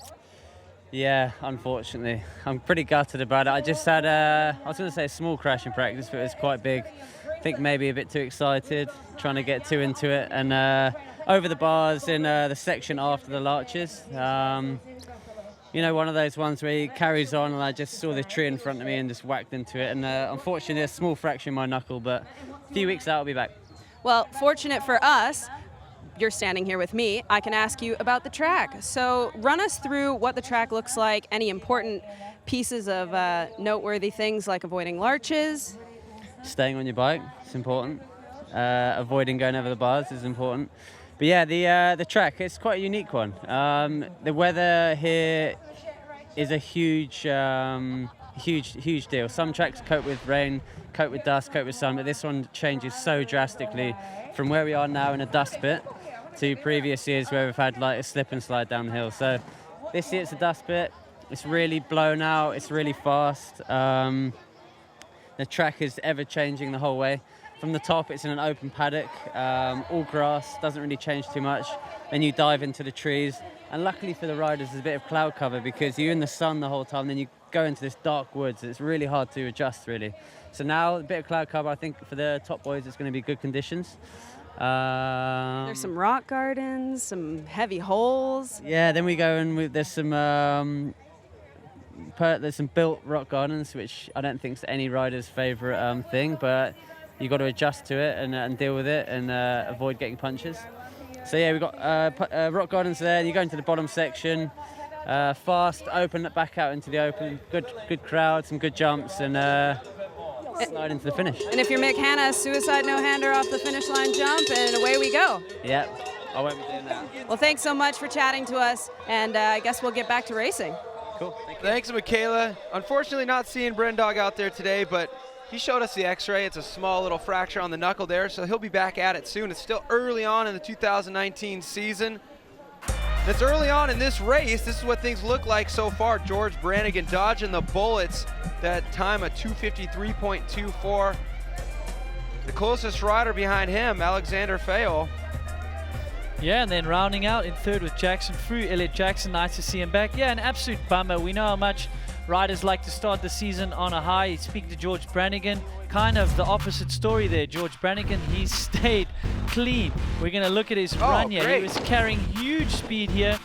Yeah, unfortunately. I'm pretty gutted about it. I just had, I was going to say a small crash in practice, but it was quite big. I think maybe a bit too excited, trying to get too into it. And over the bars in the section after the larches. You know, one of those ones where he carries on, and I just saw the tree in front of me and just whacked into it. And unfortunately, a small fracture in my knuckle, but a few weeks out, I'll be back. Well, fortunate for us, you're standing here with me. I can ask you about the track. So run us through what the track looks like, any important pieces of noteworthy things like avoiding larches. Staying on your bike, it's important. Avoiding going over the bars is important. But yeah, the track, it's quite a unique one. The weather here is a huge deal. Some tracks cope with rain, cope with dust, cope with sun, but this one changes so drastically from where we are now in a dust bit to previous years where we've had like a slip and slide down the hill. So this year it's a dust bit. It's really blown out. It's really fast. The track is ever changing the whole way. From the top, it's in an open paddock, all grass, doesn't really change too much. Then you dive into the trees. And luckily for the riders, there's a bit of cloud cover because you're in the sun the whole time, then you go into this dark woods. It's really hard to adjust, really. So now, a bit of cloud cover, I think for the top boys, it's going to be good conditions. There's some rock gardens, some heavy holes. Yeah, then we go and there's some built rock gardens, which I don't think is any rider's favourite thing, but you've got to adjust to it and deal with it and avoid getting punches. So yeah, we've got rock gardens there. You go into the bottom section, fast, open back out into the open. Good crowd, some good jumps, and slide into the finish. And if you're Mick Hanna, suicide no-hander off the finish line jump, and away we go. Yeah, I won't be doing that. Well, thanks so much for chatting to us, and I guess we'll get back to racing. Cool. Thanks, Michaela. Unfortunately, not seeing Brendog out there today, but he showed us the x-ray. It's a small little fracture on the knuckle there, so he'll be back at it soon. It's still early on in the 2019 season. It's early on in this race. This is what things look like so far. George Brannigan dodging the bullets. That time of 2:53.24. The closest rider behind him, Alexander Fayol. Yeah, and then rounding out in third with Jackson Frew. Elliot Jackson, nice to see him back. Yeah, an absolute bummer. We know how much riders like to start the season on a high. Speak to George Brannigan, kind of the opposite story there. George Brannigan, he stayed clean. We're going to look at his run here. Great. He was carrying huge speed here.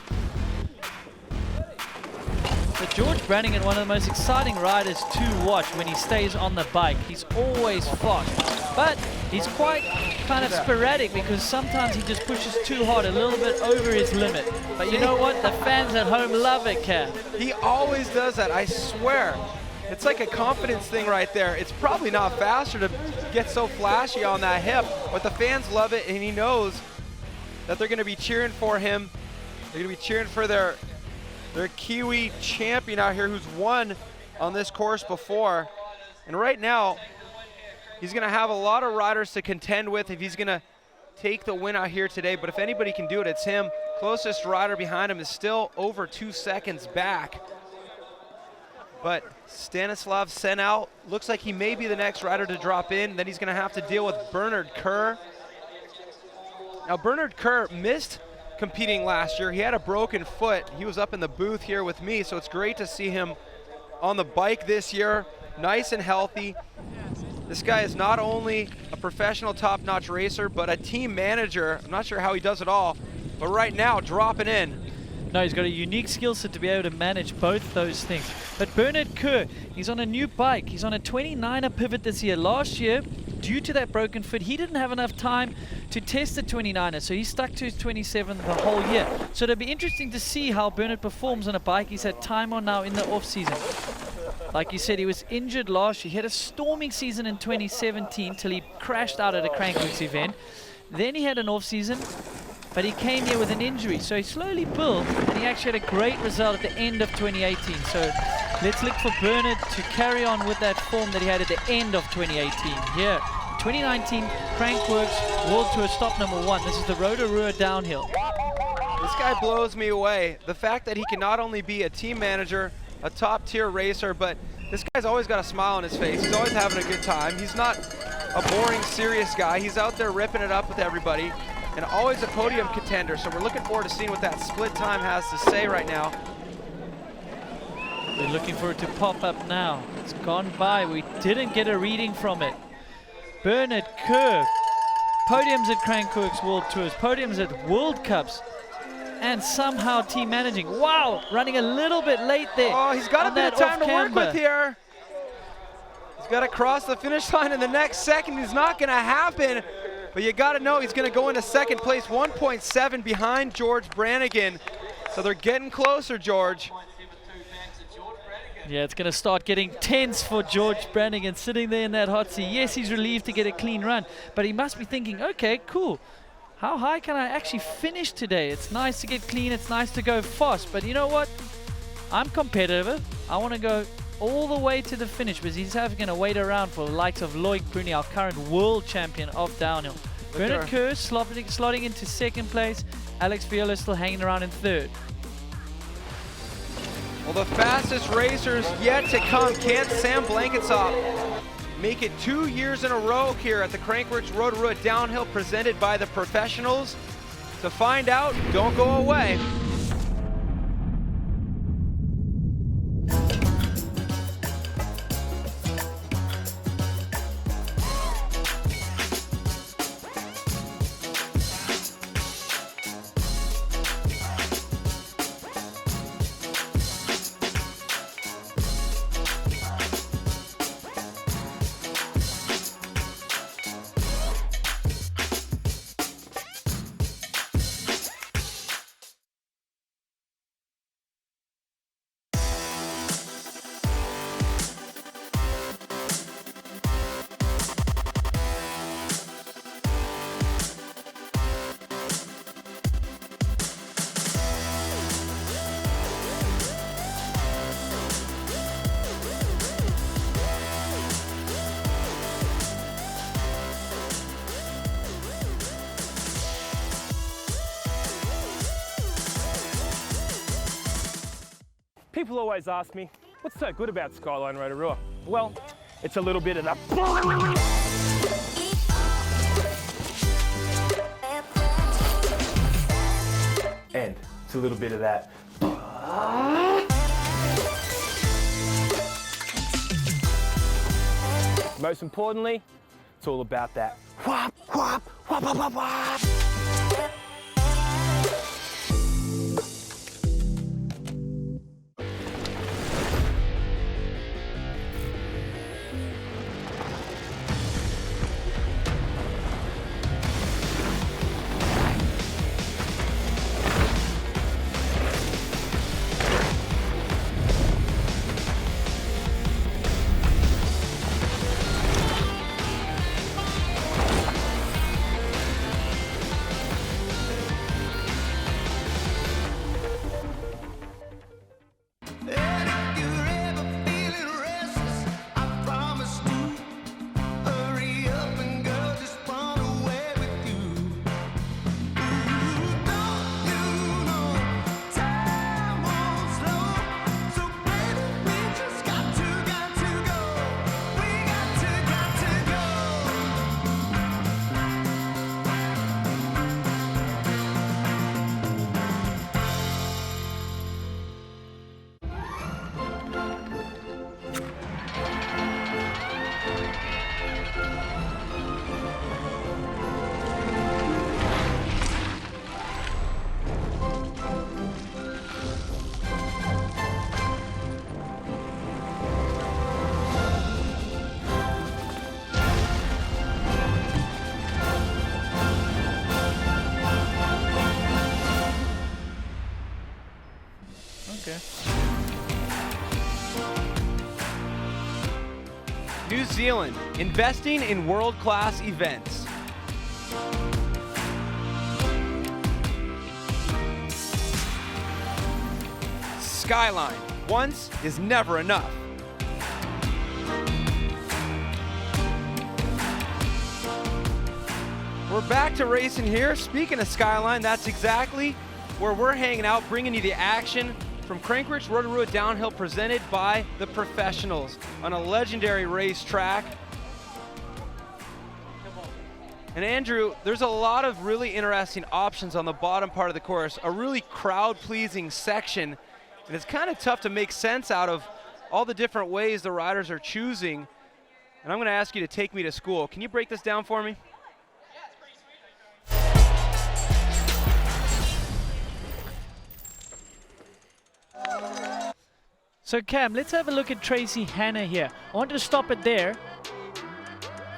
But George Brannigan, one of the most exciting riders to watch when he stays on the bike. He's always fast, but he's quite kind of sporadic because sometimes he just pushes too hard, a little bit over his limit. But you know what? The fans at home love it, Cam. He always does that, I swear. It's like a confidence thing right there. It's probably not faster to get so flashy on that hip, but the fans love it, and he knows that they're going to be cheering for him. They're going to be cheering for their Kiwi champion out here who's won on this course before. And right now, he's going to have a lot of riders to contend with if he's going to take the win out here today. But if anybody can do it, it's him. Closest rider behind him is still over 2 seconds back. But Stanislav sent out. Looks like he may be the next rider to drop in. Then he's going to have to deal with Bernard Kerr. Now, Bernard Kerr missed competing last year. He had a broken foot. He was up in the booth here with me, so it's great to see him on the bike this year, nice and healthy. This guy is not only a professional top-notch racer, but a team manager. I'm not sure how he does it all, but right now, dropping in. No, he's got a unique skill set to be able to manage both those things. But Bernard Kerr, he's on a new bike. He's on a 29er pivot this year. Last year, due to that broken foot, he didn't have enough time to test the 29er, so he stuck to his 27 the whole year. So it'll be interesting to see how Bernard performs on a bike he's had time on now in the off-season. Like you said, he was injured last year. He had a storming season in 2017 till he crashed out at a Crankworx event. Then he had an off-season, but he came here with an injury, so he slowly built, and he actually had a great result at the end of 2018. So let's look for Bernard to carry on with that form that he had at the end of 2018. Here, 2019 Crankworx World Tour stop number 1. This is the Rotorua downhill. This guy blows me away. The fact that he can not only be a team manager, a top-tier racer, but this guy's always got a smile on his face. He's always having a good time. He's not a boring, serious guy. He's out there ripping it up with everybody, and always a podium contender. So we're looking forward to seeing what that split time has to say right now. We're looking for it to pop up now. It's gone by. We didn't get a reading from it. Bernard Kerr. Podiums at Crankworx World Tours. Podiums at World Cups. And somehow team managing. Wow, running a little bit late there. Oh, he's got a bit of time to work with here. He's got to cross the finish line in the next second. It's not going to happen. But you got to know he's going to go into second place, 1.7 behind George Brannigan. So they're getting closer, George. Yeah, it's going to start getting tense for George Brannigan sitting there in that hot seat. Yes, he's relieved to get a clean run, but he must be thinking, okay, cool. How high can I actually finish today? It's nice to get clean. It's nice to go fast. But you know what? I'm competitive. I want to go all the way to the finish because he's having to wait around for the likes of Loic Bruni, our current world champion of downhill. Bernard Kerr slotting into second place. Alex Viola still hanging around in third. Well, the fastest racers yet to come. Can Sam Blankenshop make it 2 years in a row here at the Crankworx Rotorua Downhill presented by the professionals? To find out, don't go away. People always ask me, what's so good about Skyline Rotorua? Well, it's a little bit of that. And it's a little bit of that. Most importantly, it's all about that. Whop, whop, whop, whop, whop, whop. New Zealand, investing in world-class events. Skyline, once is never enough. We're back to racing here. Speaking of Skyline, that's exactly where we're hanging out, bringing you the action from Crankworx Rotorua Downhill presented by the professionals on a legendary racetrack. And Andrew, there's a lot of really interesting options on the bottom part of the course, a really crowd-pleasing section. And it's kind of tough to make sense out of all the different ways the riders are choosing. And I'm going to ask you to take me to school. Can you break this down for me? So Cam, let's have a look at Tracy Hanna here. I want to stop it there.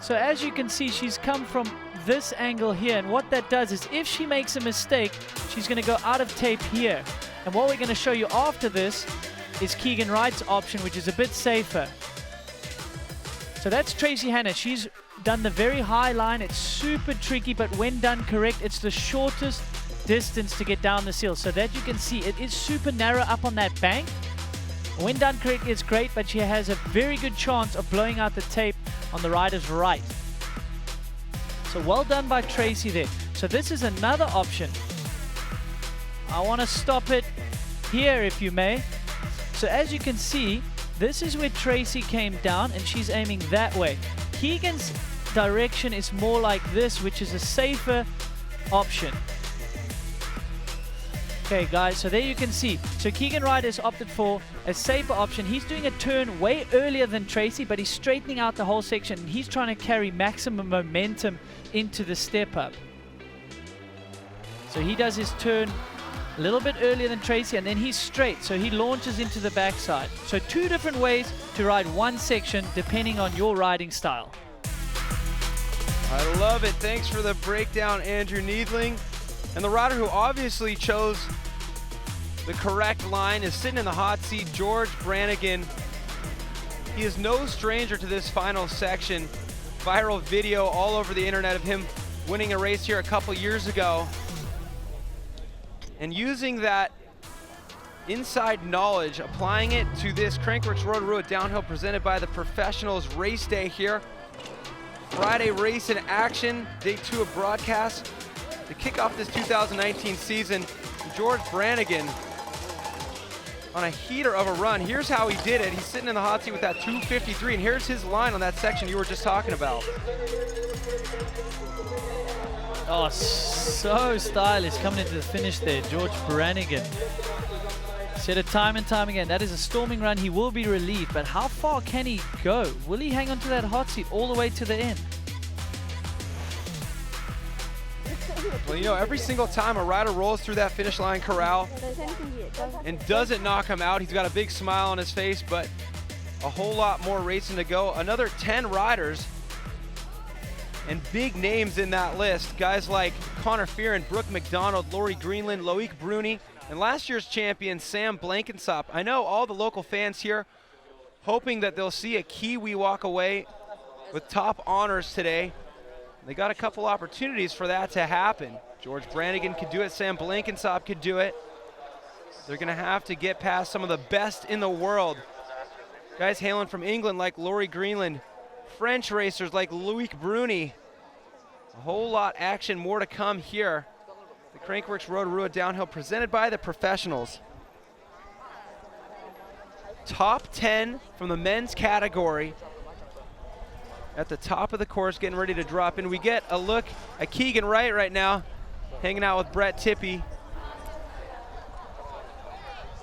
So as you can see, she's come from this angle here, and what that does is if she makes a mistake, she's going to go out of tape here. And what we're going to show you after this is Keegan Wright's option, which is a bit safer. So that's Tracy Hanna. She's done the very high line. It's super tricky, but when done correct, it's the shortest distance to get down the seal. So that you can see, it is super narrow up on that bank. When done correct, it's great, but she has a very good chance of blowing out the tape on the rider's right. So well done by Tracy there. So this is another option. I want to stop it here, if you may. So as you can see, this is where Tracy came down, and she's aiming that way. Keegan's direction is more like this, which is a safer option. Okay guys, so there you can see. So Keegan Wright has opted for a safer option. He's doing a turn way earlier than Tracy, but he's straightening out the whole section. He's trying to carry maximum momentum into the step up. So he does his turn a little bit earlier than Tracy, and then he's straight. So he launches into the backside. So two different ways to ride one section depending on your riding style. I love it. Thanks for the breakdown, Andrew Needling. And the rider who obviously chose the correct line is sitting in the hot seat, George Brannigan. He is no stranger to this final section. Viral video all over the internet of him winning a race here a couple years ago. And using that inside knowledge, applying it to this Crankworx Rotorua downhill presented by the Professionals race day here. Friday race in action, day 2 of broadcast. To kick off this 2019 season, George Brannigan on a heater of a run. Here's how he did it. He's sitting in the hot seat with that 253, and here's his line on that section you were just talking about. Oh, so stylish coming into the finish there, George Brannigan. Said it time and time again, that is a storming run. He will be relieved, but how far can he go? Will he hang on to that hot seat all the way to the end? Well, you know, every single time a rider rolls through that finish line corral and doesn't knock him out, he's got a big smile on his face, but a whole lot more racing to go. Another 10 riders and big names in that list. Guys like Connor Fearon, Brooke McDonald, Laurie Greenland, Loic Bruni, and last year's champion, Sam Blankensop. I know all the local fans here hoping that they'll see a Kiwi walk away with top honors today. They got a couple opportunities for that to happen. George Brannigan could do it, Sam Blankensop could do it. They're gonna have to get past some of the best in the world. Guys hailing from England like Laurie Greenland, French racers like Loic Bruni. A whole lot action, more to come here. The Crankworx Rotorua downhill presented by the Professionals. Top 10 from the men's category. At the top of the course, getting ready to drop in. We get a look at Keegan Wright right now, hanging out with Brett Tippie.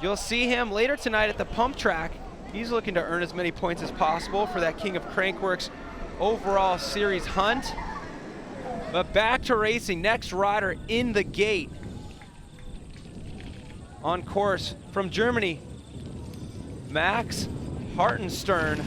You'll see him later tonight at the pump track. He's looking to earn as many points as possible for that King of Crankworx overall series hunt. But back to racing, next rider in the gate. On course from Germany, Max Hartenstern.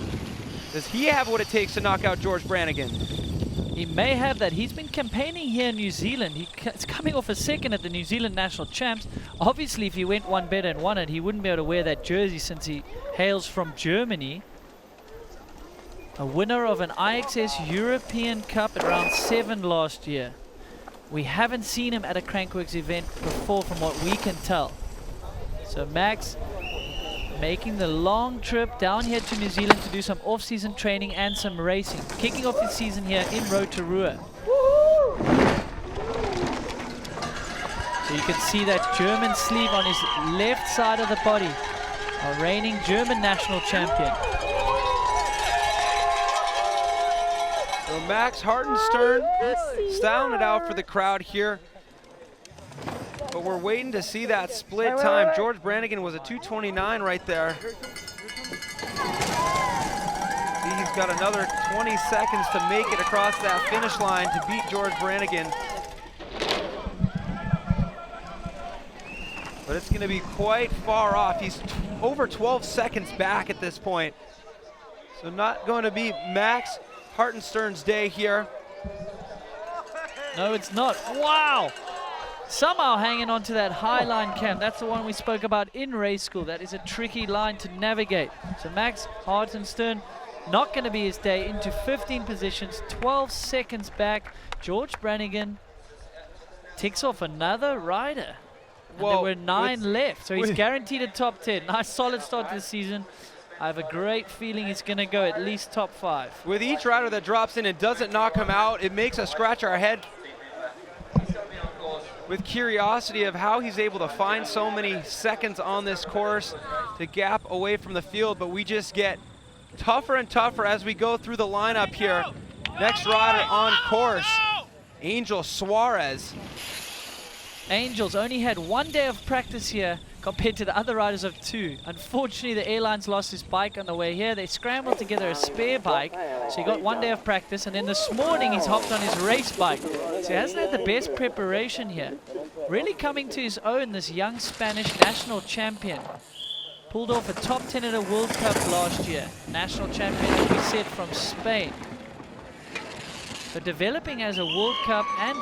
Does he have what it takes to knock out George Brannigan? He may have that. He's been campaigning here in New Zealand. He's coming off a second at the New Zealand National Champs. Obviously, if he went one better and won it, he wouldn't be able to wear that jersey since he hails from Germany. A winner of an IXS European Cup at round 7 last year. We haven't seen him at a Crankworx event before from what we can tell. So Max making the long trip down here to New Zealand to do some off-season training and some racing. Kicking off his season here in Rotorua. So you can see that German sleeve on his left side of the body. Our reigning German national champion. So Max Hartenstern styling it out for the crowd here. But we're waiting to see that split time. George Brannigan was a 2:29 right there. He's got another 20 seconds to make it across that finish line to beat George Brannigan. But it's going to be quite far off. He's over 12 seconds back at this point. So not going to be Max Hartenstern's day here. No, it's not. Wow! Somehow hanging on to that high line, Cam. That's the one we spoke about in race school. That is a tricky line to navigate. So Max Hartenstern, not going to be his day, into 15 positions, 12 seconds back. George Brannigan ticks off another rider. And there were 9 left, so he's guaranteed a top 10. Nice solid start to the season. I have a great feeling he's going to go at least top 5. With each rider that drops in and doesn't knock him out, it makes us scratch our head with curiosity of how he's able to find so many seconds on this course to gap away from the field. But we just get tougher and tougher as we go through the lineup here. Next rider on course, Angel Suarez. Angel's only had 1 day of practice here compared to the other riders of 2. Unfortunately, the airlines lost his bike on the way here. They scrambled together a spare bike, so he got 1 day of practice, and then this morning he's hopped on his race bike. So he hasn't had the best preparation here. Really coming to his own, this young Spanish national champion. Pulled off a top 10 at a World Cup last year. National champion, as we said, from Spain. But developing as a World Cup and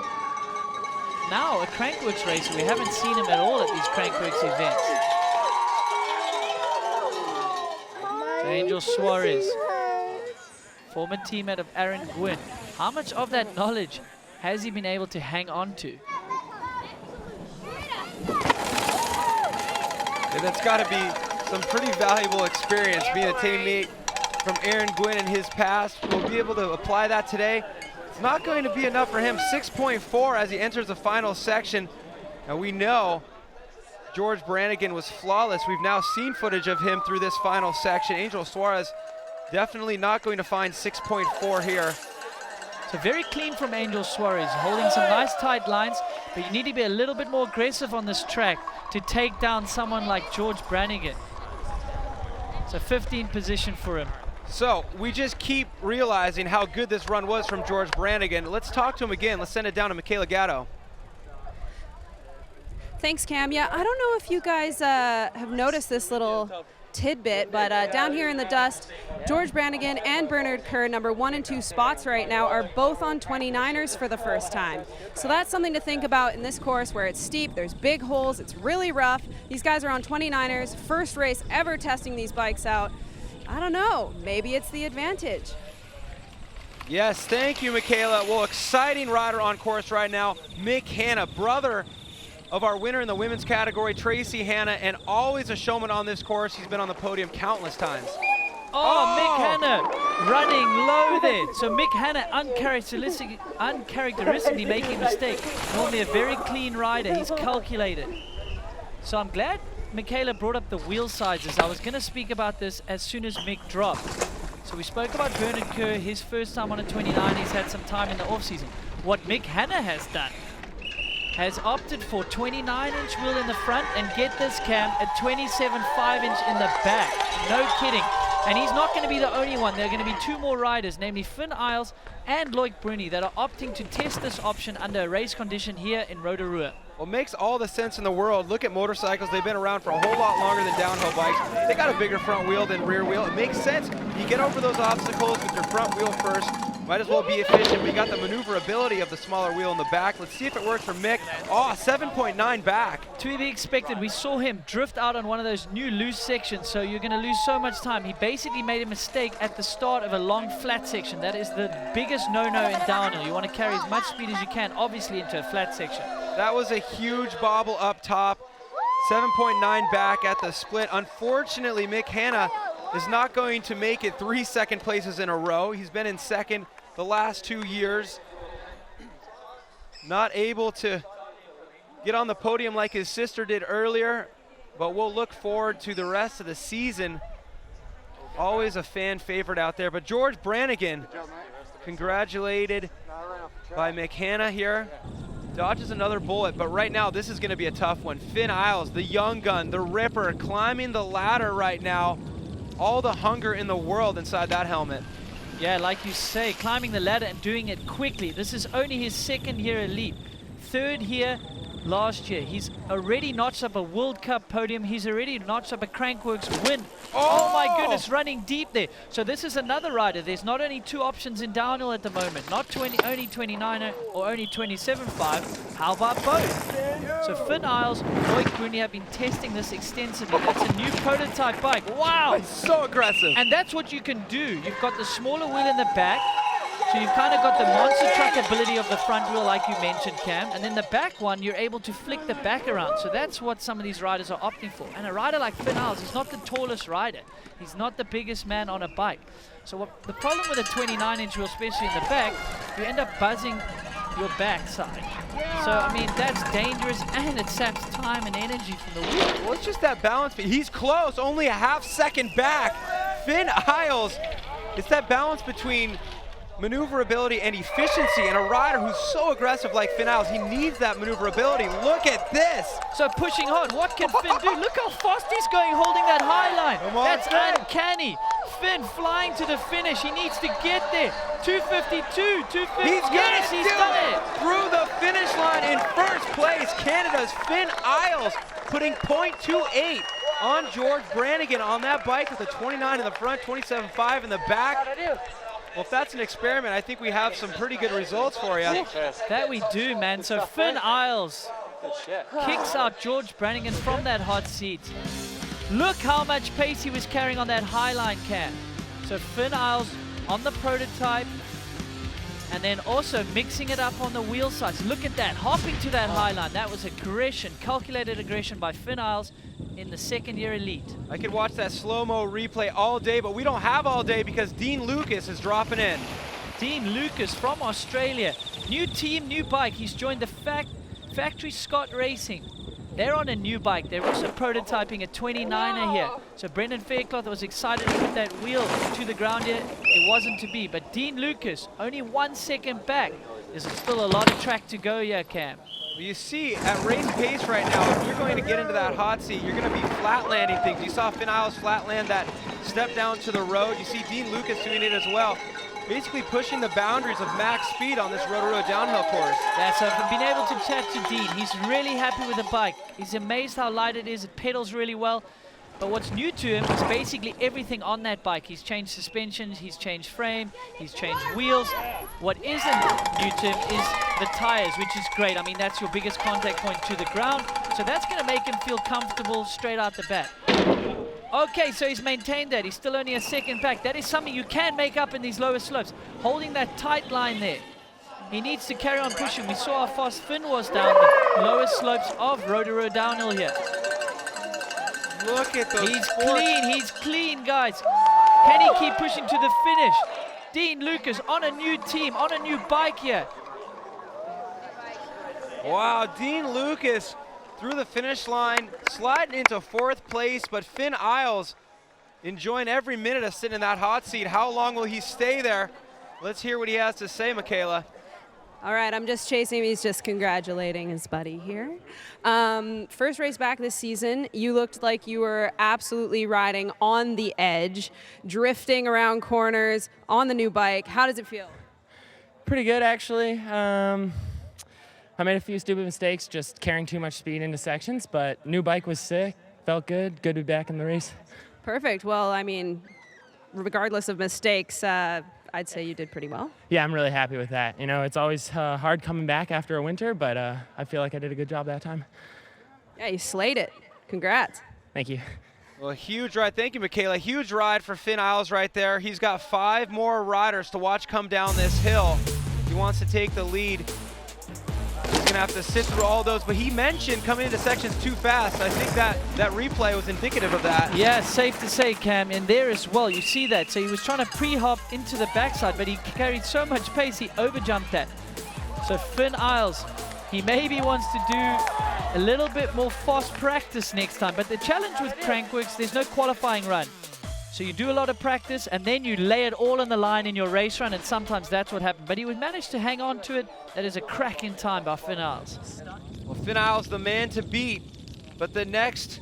now a Crankworx racer. We haven't seen him at all at these Crankworx events. So Angel Suarez, former teammate of Aaron Gwynn. How much of that knowledge has he been able to hang on to? Yeah, that's got to be some pretty valuable experience, being a teammate from Aaron Gwynn in his past. We'll be able to apply that today. It's not going to be enough for him. 6.4 as he enters the final section. Now we know George Brannigan was flawless. We've now seen footage of him through this final section. Angel Suarez definitely not going to find 6.4 here. So very clean from Angel Suarez, holding some nice tight lines, but you need to be a little bit more aggressive on this track to take down someone like George Brannigan. So 15th position for him. So we just keep realizing how good this run was from George Brannigan. Let's talk to him again. Let's send it down to Michaela Gatto. Thanks, Cam. Yeah, I don't know if you guys have noticed this little tidbit, but down here in the dust, George Brannigan and Bernard Kerr, number 1 and 2 spots right now, are both on 29ers for the first time. So that's something to think about in this course where it's steep, there's big holes, it's really rough. These guys are on 29ers, first race ever testing these bikes out. I don't know, maybe it's the advantage. Yes, thank you, Michaela. Well, exciting rider on course right now, Mick Hanna, brother of our winner in the women's category, Tracy Hanna, and always a showman on this course. He's been on the podium countless times. Oh, Mick Hanna running low there. So Mick Hanna uncharacteristically making a mistake. Normally a very clean rider, he's calculated. So I'm glad Michaela brought up the wheel sizes. I was going to speak about this as soon as Mick dropped. So we spoke about Bernard Kerr, his first time on a 29. He's had some time in the off-season. What Mick Hanna has done, has opted for 29-inch wheel in the front, and get this, Cam, a 27 5-inch in the back. No kidding. And he's not going to be the only one. There are going to be 2 more riders, namely Finn Isles and Loic Bruni, that are opting to test this option under a race condition here in Rotorua. Well, makes all the sense in the world. Look at motorcycles. They've been around for a whole lot longer than downhill bikes. They got a bigger front wheel than rear wheel. It makes sense. You get over those obstacles with your front wheel first. Might as well be efficient. We got the maneuverability of the smaller wheel in the back. Let's see if it works for Mick. Oh, 7.9 back. To be expected. We saw him drift out on one of those new loose sections, so you're going to lose so much time. He basically made a mistake at the start of a long flat section. That is the biggest no-no in downhill. You want to carry as much speed as you can, obviously, into a flat section. That was a huge bobble up top. 7.9 back at the split. Unfortunately, Mick Hanna is not going to make it 3 second places in a row. He's been in second the last 2 years. Not able to get on the podium like his sister did earlier, but we'll look forward to the rest of the season. Always a fan favorite out there. But George Brannigan, congratulated by Mick Hanna here. Dodges another bullet, but right now this is going to be a tough one. Finn Isles, the young gun, the ripper, climbing the ladder right now. All the hunger in the world inside that helmet. Yeah, like you say, climbing the ladder and doing it quickly. This is only his second year elite. Third here last year. He's already notched up a World Cup podium. He's already notched up a Crankworx win. Oh my goodness, running deep there. So this is another rider. There's not only 2 options in downhill at the moment. Not only 29 or only 27.5. How about both? So Finn Isles, Loic Bruni have been testing this extensively. That's a new prototype bike. Wow! It's so aggressive. And that's what you can do. You've got the smaller wheel in the back. So you've kind of got the monster truck ability of the front wheel, like you mentioned, Cam. And then the back one, you're able to flick the back around. So that's what some of these riders are opting for. And a rider like Finn Isles, he's not the tallest rider. He's not the biggest man on a bike. So the problem with a 29-inch wheel, especially in the back, you end up buzzing your backside. So, I mean, that's dangerous, and it saps time and energy from the wheel. Well, it's just that balance. He's close, only a half second back. Finn Isles, it's that balance between maneuverability and efficiency, and a rider who's so aggressive like Finn Isles, he needs that maneuverability. Look at this. So pushing hard, what can Finn do? Look how fast he's going, holding that high line. That's uncanny. Finn flying to the finish. He needs to get there. 252, 250. Yes, he's done it. Through the finish line in first place. Canada's Finn Isles putting .28 on George Brannigan on that bike with a 29 in the front, 27.5 in the back. Well, if that's an experiment, I think we have some pretty good results for you. That we do, man. So Finn Isles kicks out George Brannigan from that hot seat. Look how much pace he was carrying on that high line, Cam. So Finn Isles on the prototype, and then also mixing it up on the wheel sides. Look at that, hopping to that high line. That was aggression, calculated aggression by Finn Isles in the second year elite. I could watch that slow-mo replay all day, but we don't have all day because Dean Lucas is dropping in. Dean Lucas from Australia. New team, new bike. He's joined the Factory Scott Racing. They're on a new bike. They're also prototyping a 29er here. So Brendan Faircloth was excited to put that wheel to the ground here. It wasn't to be. But Dean Lucas, only 1 second back. There's still a lot of track to go here, Cam. Well, you see, at race pace right now, if you're going to get into that hot seat, you're going to be flat landing things. You saw Finn Isles flat land that step down to the road. You see Dean Lucas doing it as well. Basically pushing the boundaries of max speed on this Rotorua downhill course. Yeah, so I've been able to chat to Dean. He's really happy with the bike. He's amazed how light it is. It pedals really well. But what's new to him is basically everything on that bike. He's changed suspensions, he's changed frame, he's changed wheels. What isn't new to him is the tires, which is great. I mean, that's your biggest contact point to the ground. So that's going to make him feel comfortable straight out the bat. Okay, so he's maintained that. He's still only a second back. That is something you can make up in these lower slopes. Holding that tight line there. He needs to carry on pushing. We saw how fast Finn was down the lower slopes of Rotorua downhill here. Look at those. He's clean, guys. Can he keep pushing to the finish? Dean Lucas on a new team, on a new bike here. Wow, Dean Lucas through the finish line, sliding into fourth place, but Finn Isles enjoying every minute of sitting in that hot seat. How long will he stay there? Let's hear what he has to say, Michaela. All right, I'm just chasing him. He's just congratulating his buddy here. First race back this season, you looked like you were absolutely riding on the edge, drifting around corners on the new bike. How does it feel? Pretty good, actually. I made a few stupid mistakes just carrying too much speed into sections, but new bike was sick. Felt good. Good to be back in the race. Perfect. Well, I mean, regardless of mistakes, I'd say you did pretty well. Yeah, I'm really happy with that. You know, it's always hard coming back after a winter, but I feel like I did a good job that time. Yeah, you slayed it. Congrats. Thank you. Well, huge ride. Thank you, Michaela. Huge ride for Finn Isles right there. He's got 5 more riders to watch come down this hill. He wants to take the lead. He's going to have to sit through all those, but he mentioned coming into sections too fast. I think that replay was indicative of that. Yeah, safe to say, Cam, and there as well, you see that. So he was trying to pre-hop into the backside, but he carried so much pace, he overjumped that. So Finn Isles, he maybe wants to do a little bit more fast practice next time, but the challenge with Crankworx, there's no qualifying run. So you do a lot of practice, and then you lay it all on the line in your race run, and sometimes that's what happened. But he would manage to hang on to it. That is a cracking time by Finn Isles. Well, Finn Isles, the man to beat. But the next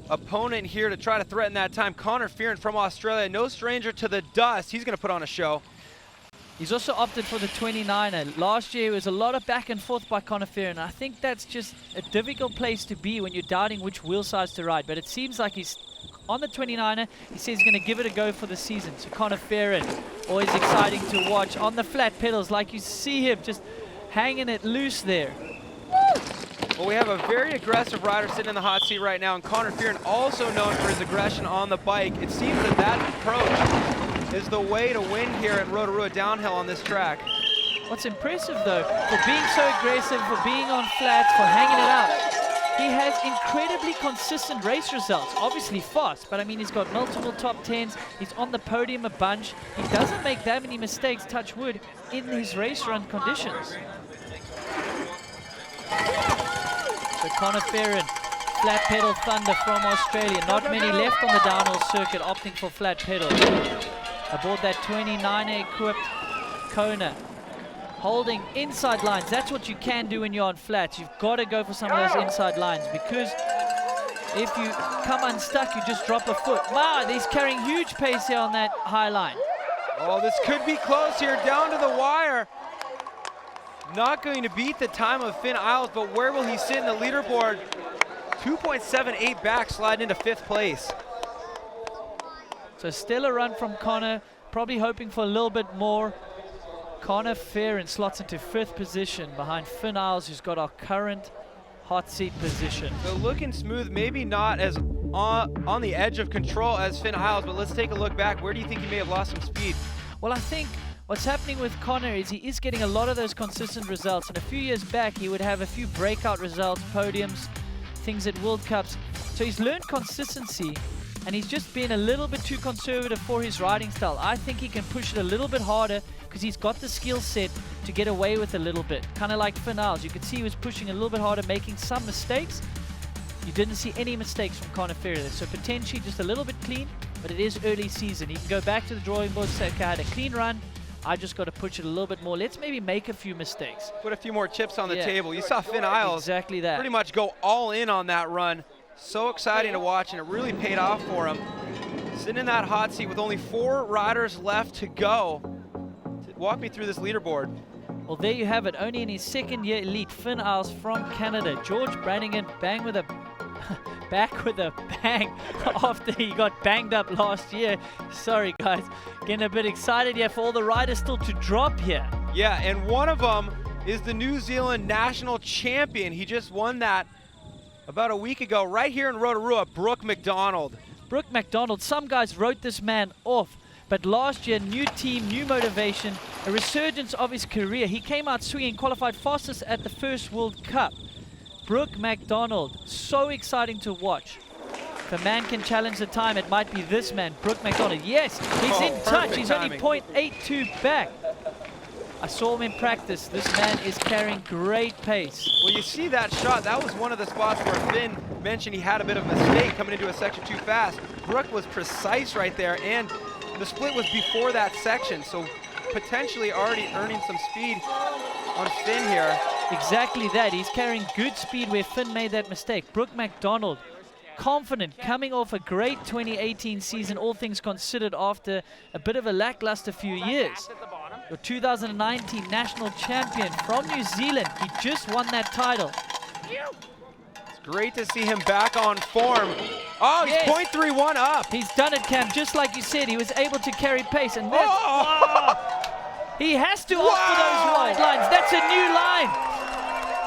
opponent here to try to threaten that time, Connor Fearon from Australia, no stranger to the dust. He's going to put on a show. He's also opted for the 29er. Last year, it was a lot of back and forth by Connor Fearon. I think that's just a difficult place to be when you're doubting which wheel size to ride. But it seems like he's on the 29er. He says he's going to give it a go for the season. So Connor Fearon, always exciting to watch on the flat pedals, like you see him just hanging it loose there. Well, we have a very aggressive rider sitting in the hot seat right now, and Connor Fearon, also known for his aggression on the bike. It seems that that approach is the way to win here at Rotorua downhill on this track. What's impressive though, for being so aggressive, for being on flats, for hanging it out, he has incredibly consistent race results. Obviously fast, but I mean, he's got multiple top 10s. He's on the podium a bunch. He doesn't make that many mistakes, touch wood, in his race run conditions. So Connor Fearon, flat pedal thunder from Australia. Not many left on the downhill circuit opting for flat pedal. Aboard that 29er equipped Kona. Holding inside lines. That's what you can do when you're on flats. You've got to go for some of those inside lines, because if you come unstuck, you just drop a foot. Wow, he's carrying huge pace here on that high line. Oh, this could be close here, down to the wire. Not going to beat the time of Finn Isles, but where will he sit in the leaderboard? 2.78 back, sliding into 5th place. So still a run from Connor, probably hoping for a little bit more. Connor Fearon slots into 5th position behind Finn Isles, who's got our current hot seat position. So looking smooth, maybe not as on the edge of control as Finn Isles, but let's take a look back. Where do you think he may have lost some speed? Well, I think what's happening with Connor is he is getting a lot of those consistent results. And a few years back, he would have a few breakout results, podiums, things at World Cups. So he's learned consistency, and he's just been a little bit too conservative for his riding style. I think he can push it a little bit harder because he's got the skill set to get away with a little bit. Kind of like Finn Isles. You could see he was pushing a little bit harder, making some mistakes. You didn't see any mistakes from Connor Fearon. So potentially just a little bit clean, but it is early season. He can go back to the drawing board and say, okay, I had a clean run. I just got to push it a little bit more. Let's maybe make a few mistakes. Put a few more chips on the table. You saw Finn Isles exactly that. Pretty much go all in on that run. So exciting to watch, and it really paid off for him. Sitting in that hot seat with only 4 riders left to go. Walk me through this leaderboard. Well, there you have it. Only in his 2nd year elite, Finn Isles from Canada. George Brannigan back with a bang after he got banged up last year. Sorry, guys. Getting a bit excited here for all the riders still to drop here. Yeah, and one of them is the New Zealand national champion. He just won that about a week ago right here in Rotorua, Brooke McDonald. Brooke McDonald, some guys wrote this man off, but last year, new team, new motivation, a resurgence of his career. He came out swinging, qualified fastest at the first World Cup. Brooke McDonald, so exciting to watch. If a man can challenge the time, it might be this man, Brooke McDonald. Yes, he's in touch. He's only 0.82 back. I saw him in practice. This man is carrying great pace. Well, you see that shot. That was one of the spots where Finn mentioned he had a bit of a mistake coming into a section too fast. Brooke was precise right there, and the split was before that section, so potentially already earning some speed on Finn here. Exactly that. He's carrying good speed where Finn made that mistake. Brooke McDonald, confident, coming off a great 2018 season, all things considered, after a bit of a lackluster few years. Your 2019 national champion from New Zealand. He just won that title. It's great to see him back on form. Oh, he's 0.31 up. He's done it, Cam. Just like you said, he was able to carry pace. And that's, he has to opt for those wide lines. That's a new line.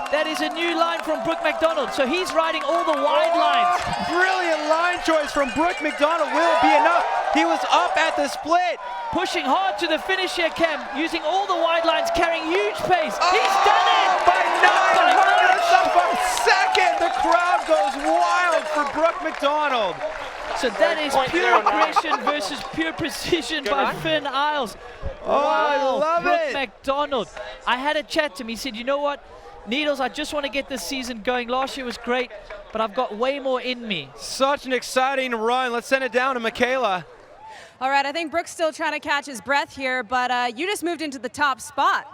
That is a new line from Brooke McDonald. So he's riding all the wide lines. Brilliant line choice from Brooke McDonald. Will it be enough? He was up at the split. Pushing hard to the finish here, Cam. Using all the wide lines, carrying huge pace. He's done it! By 900ths of a second, the crowd goes wild for Brooke McDonald. So that is pure aggression versus pure precision by Finn Isles. Oh, I love Brooke it. McDonald. I had a chat to him. He said, you know what? Needles, I just want to get this season going. Last year was great, but I've got way more in me. Such an exciting run. Let's send it down to Michaela. All right, I think Brooke's still trying to catch his breath here, but you just moved into the top spot.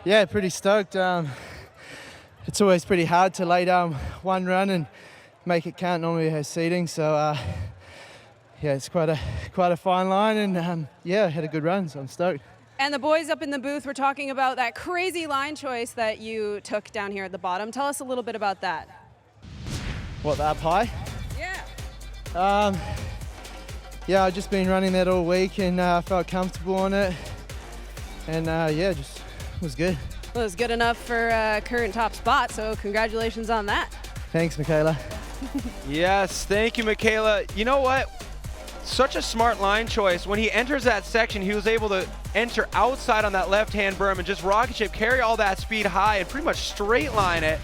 Yeah, pretty stoked. It's always pretty hard to lay down one run and make it count. Normally it has seeding, so yeah, it's quite a fine line, and yeah, had a good run, so I'm stoked. And the boys up in the booth were talking about that crazy line choice that you took down here at the bottom. Tell us a little bit about that. What, the up high? Yeah. Yeah, I've just been running that all week and felt comfortable on it, and yeah, just was good. Well, it was good enough for current top spot, so congratulations on that. Thanks, Michaela. Yes, thank you, Michaela. You know what? Such a smart line choice. When he enters that section, he was able to enter outside on that left-hand berm and just rocket ship, carry all that speed high and pretty much straight line it.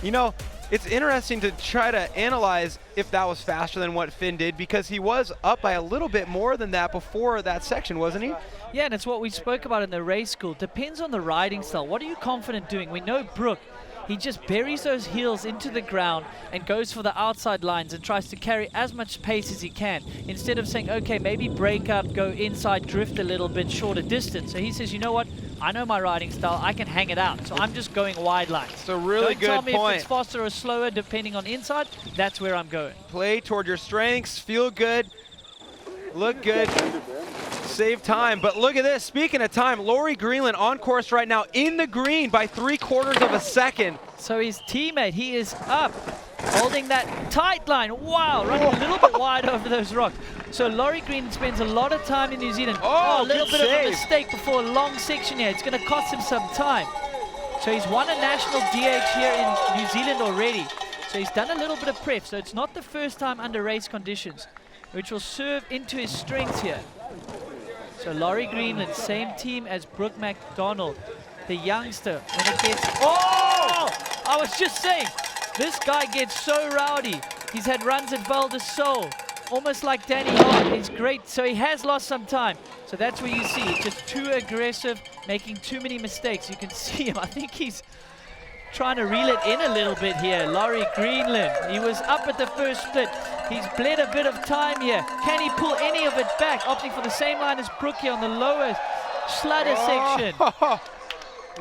You know, it's interesting to try to analyze if that was faster than what Finn did, because he was up by a little bit more than that before that section, wasn't he? Yeah, and it's what we spoke about in the race school. Depends on the riding style. What are you confident doing? We know Brooke, he just buries those heels into the ground and goes for the outside lines and tries to carry as much pace as he can, instead of saying, okay, maybe break up, go inside, drift a little bit, shorter distance. So he says, you know what? I know my riding style. I can hang it out. So I'm just going wide lines. It's a really good Don't tell me point. if it's faster or slower depending on inside. That's where I'm going. Play toward your strengths. Feel good. Look good. Save time. But look at this. Speaking of time, Laurie Greenland on course right now in the green by 3/4 of a second. So his teammate, he is up, holding that tight line. Wow, running a little bit wide over those rocks. So Laurie Green spends a lot of time in New Zealand. Oh, a little good bit of a save. mistake before a long section here. It's going to cost him some time. So he's won a national DH here in New Zealand already. So he's done a little bit of prep. So it's not the first time under race conditions, which will serve into his strengths here. So Laurie Greenland, same team as Brooke McDonald, the youngster. When it gets, oh! I was just saying, this guy gets so rowdy. He's had runs at Val de Sol, almost like Danny Hart. He's great, so he has lost some time. So that's where you see it, just too aggressive, making too many mistakes. You can see him, I think he's trying to reel it in a little bit here. Laurie Greenland, he was up at the first split. He's bled a bit of time here. Can he pull any of it back? Opting for the same line as Brooke here on the lowest sludder section.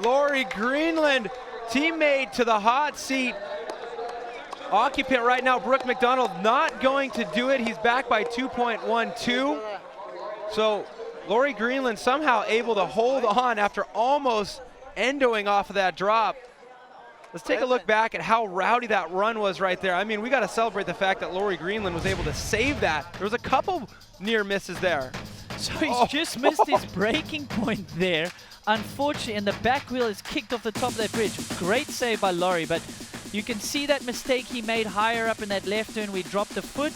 Laurie Greenland, teammate to the hot seat. Occupant right now, Brooke McDonald, not going to do it. He's back by 2.12. So Laurie Greenland somehow able to hold on after almost endoing off of that drop. Let's take a look back at how rowdy that run was right there. I mean, we got to celebrate the fact that Laurie Greenland was able to save that. There was a couple near misses there. So he's just missed his braking point there. Unfortunately, and the back wheel is kicked off the top of that bridge. Great save by Laurie, but you can see that mistake he made higher up in that left turn. We dropped the foot.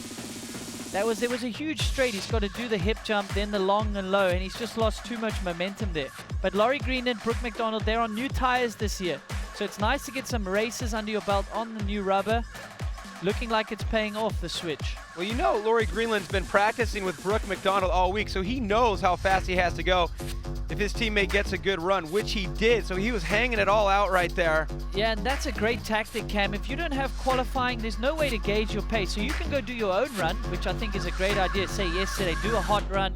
There was a huge straight. He's got to do the hip jump, then the long and low, and he's just lost too much momentum there. But Laurie Green and Brooke McDonald, they're on new tires this year. So it's nice to get some races under your belt on the new rubber. Looking like it's paying off, the switch. Well, you know Laurie Greenland's been practicing with Brooke McDonald all week, so he knows how fast he has to go if his teammate gets a good run, which he did. So he was hanging it all out right there. Yeah, and that's a great tactic, Cam. If you don't have qualifying, there's no way to gauge your pace. So you can go do your own run, which I think is a great idea. Say yesterday, do a hot run,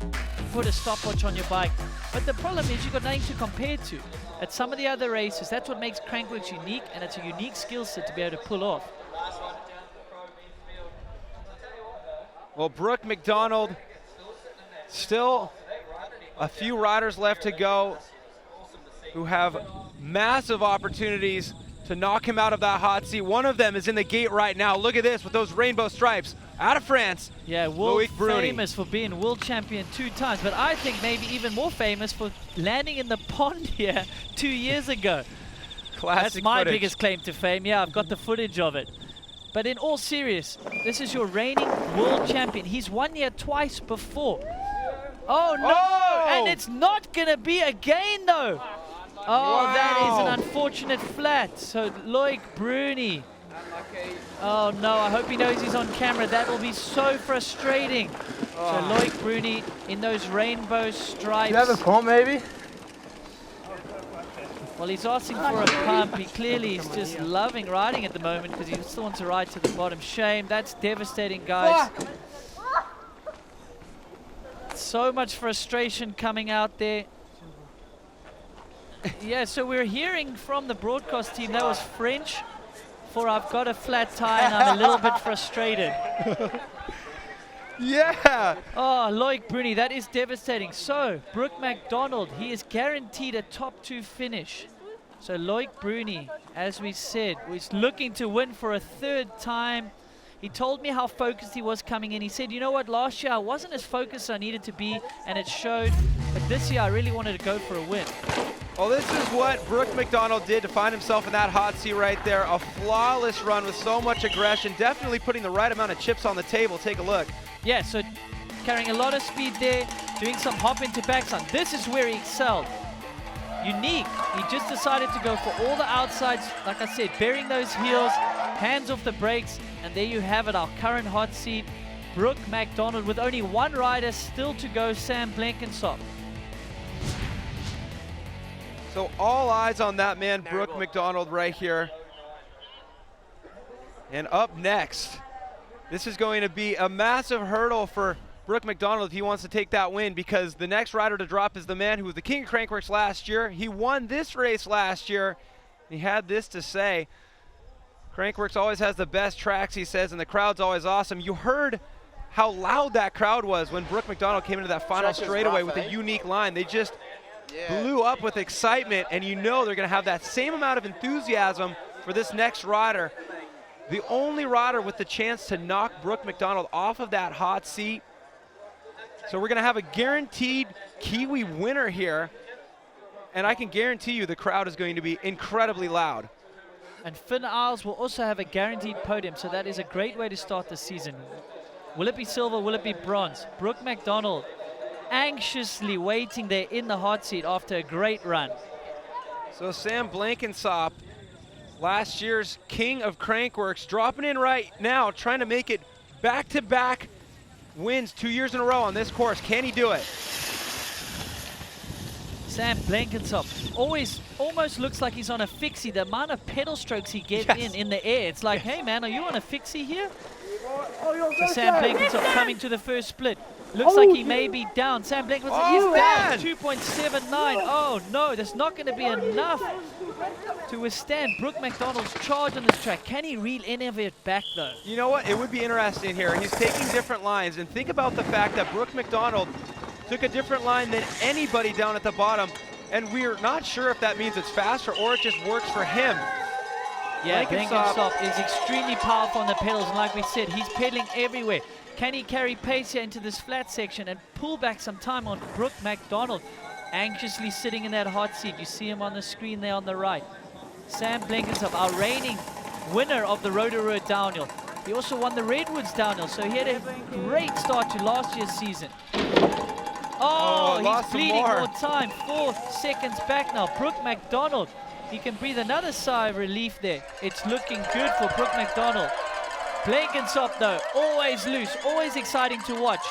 put a stopwatch on your bike. But the problem is you've got nothing to compare to. At some of the other races, that's what makes Crankworx unique, and it's a unique skill set to be able to pull off. Well, Brooke McDonald, still a few riders left to go who have massive opportunities to knock him out of that hot seat. One of them is in the gate right now. Look at this with those rainbow stripes. Out of France, yeah, world famous for being world champion 2 times, but I think maybe even more famous for landing in the pond here 2 years ago. Classic That's my footage. biggest claim to fame. Yeah, I've got the footage of it. But in all serious, this is your reigning world champion. He's won here twice before. Oh no! Oh! And it's not gonna be again though. Oh, Wow. that is an unfortunate flat. So Loic Bruni. Oh no, I hope he knows he's on camera. That will be so frustrating. So Loic Bruni in those rainbow stripes. Do you have a pump maybe? Well, he's asking for a pump. He clearly is just loving riding at the moment because he still wants to ride to the bottom. Shame. That's devastating, guys. So much frustration coming out there. Yeah, so we're hearing from the broadcast team that was French for I've got a flat tire and I'm a little bit frustrated. Yeah. Oh, Loic Bruni, that is devastating. So, Brooke McDonald, he is guaranteed a top 2 finish. So Loic Bruni, as we said, was looking to win for a 3rd time. He told me how focused he was coming in. He said, you know what, last year I wasn't as focused as I needed to be, and it showed. But this year I really wanted to go for a win. Well, this is what Brooke McDonald did to find himself in that hot seat right there. A flawless run with so much aggression, definitely putting the right amount of chips on the table. Take a look. Yeah, so carrying a lot of speed there, doing some hop into backside. This is where he excelled. Unique. He just decided to go for all the outsides, like I said, bearing those heels, hands off the brakes, and there you have it, our current hot seat, Brooke McDonald, with only one rider still to go, Sam Blenkinsop. So all eyes on that man, Brooke McDonald, right here. And up next, this is going to be a massive hurdle for Brooke McDonald if he wants to take that win, because the next rider to drop is the man who was the king of Crankworx last year. He won this race last year. He had this to say: Crankworx always has the best tracks, he says, and the crowd's always awesome. You heard how loud that crowd was when Brooke McDonald came into that final straightaway with a unique line. They just blew up with excitement, and you know they're going to have that same amount of enthusiasm for this next rider. The only rider with the chance to knock Brooke McDonald off of that hot seat. So we're going to have a guaranteed Kiwi winner here, and I can guarantee you the crowd is going to be incredibly loud. And Finn Isles will also have a guaranteed podium, so that is a great way to start the season. Will it be silver? Will it be bronze? Brooke McDonald anxiously waiting there in the hot seat after a great run. So Sam Blenkinsop, last year's king of Crankworx, dropping in right now, trying to make it back-to-back wins 2 years in a row on this course. Can he do it? Sam Blenkinsop almost looks like he's on a fixie. The amount of pedal strokes he gets in the air. It's like, hey man, are you on a fixie here? So Sam Blenkinsop coming to the first split. Looks like he may be down. Sam Blenkinsop is down 2.79. Oh no, there's not going to be enough to withstand Brooke McDonald's charge on this track. Can he reel any of it back though? You know what? It would be interesting here. He's taking different lines, and think about the fact that Brooke McDonald took a different line than anybody down at the bottom, and we're not sure if that means it's faster or it just works for him. Yeah, Blenkinsop is extremely powerful on the pedals, and like we said, he's pedaling everywhere. Can he carry pace here into this flat section and pull back some time on Brooke McDonald? Anxiously sitting in that hot seat. You see him on the screen there on the right. Sam Blenkinsop, our reigning winner of the Rotorua downhill. He also won the Redwoods downhill, so he had a great start to last year's season. Oh, he's bleeding more time. 4 seconds back now. Brooke McDonald, he can breathe another sigh of relief there. It's looking good for Brooke McDonald. Blenkinsop though, always loose, always exciting to watch.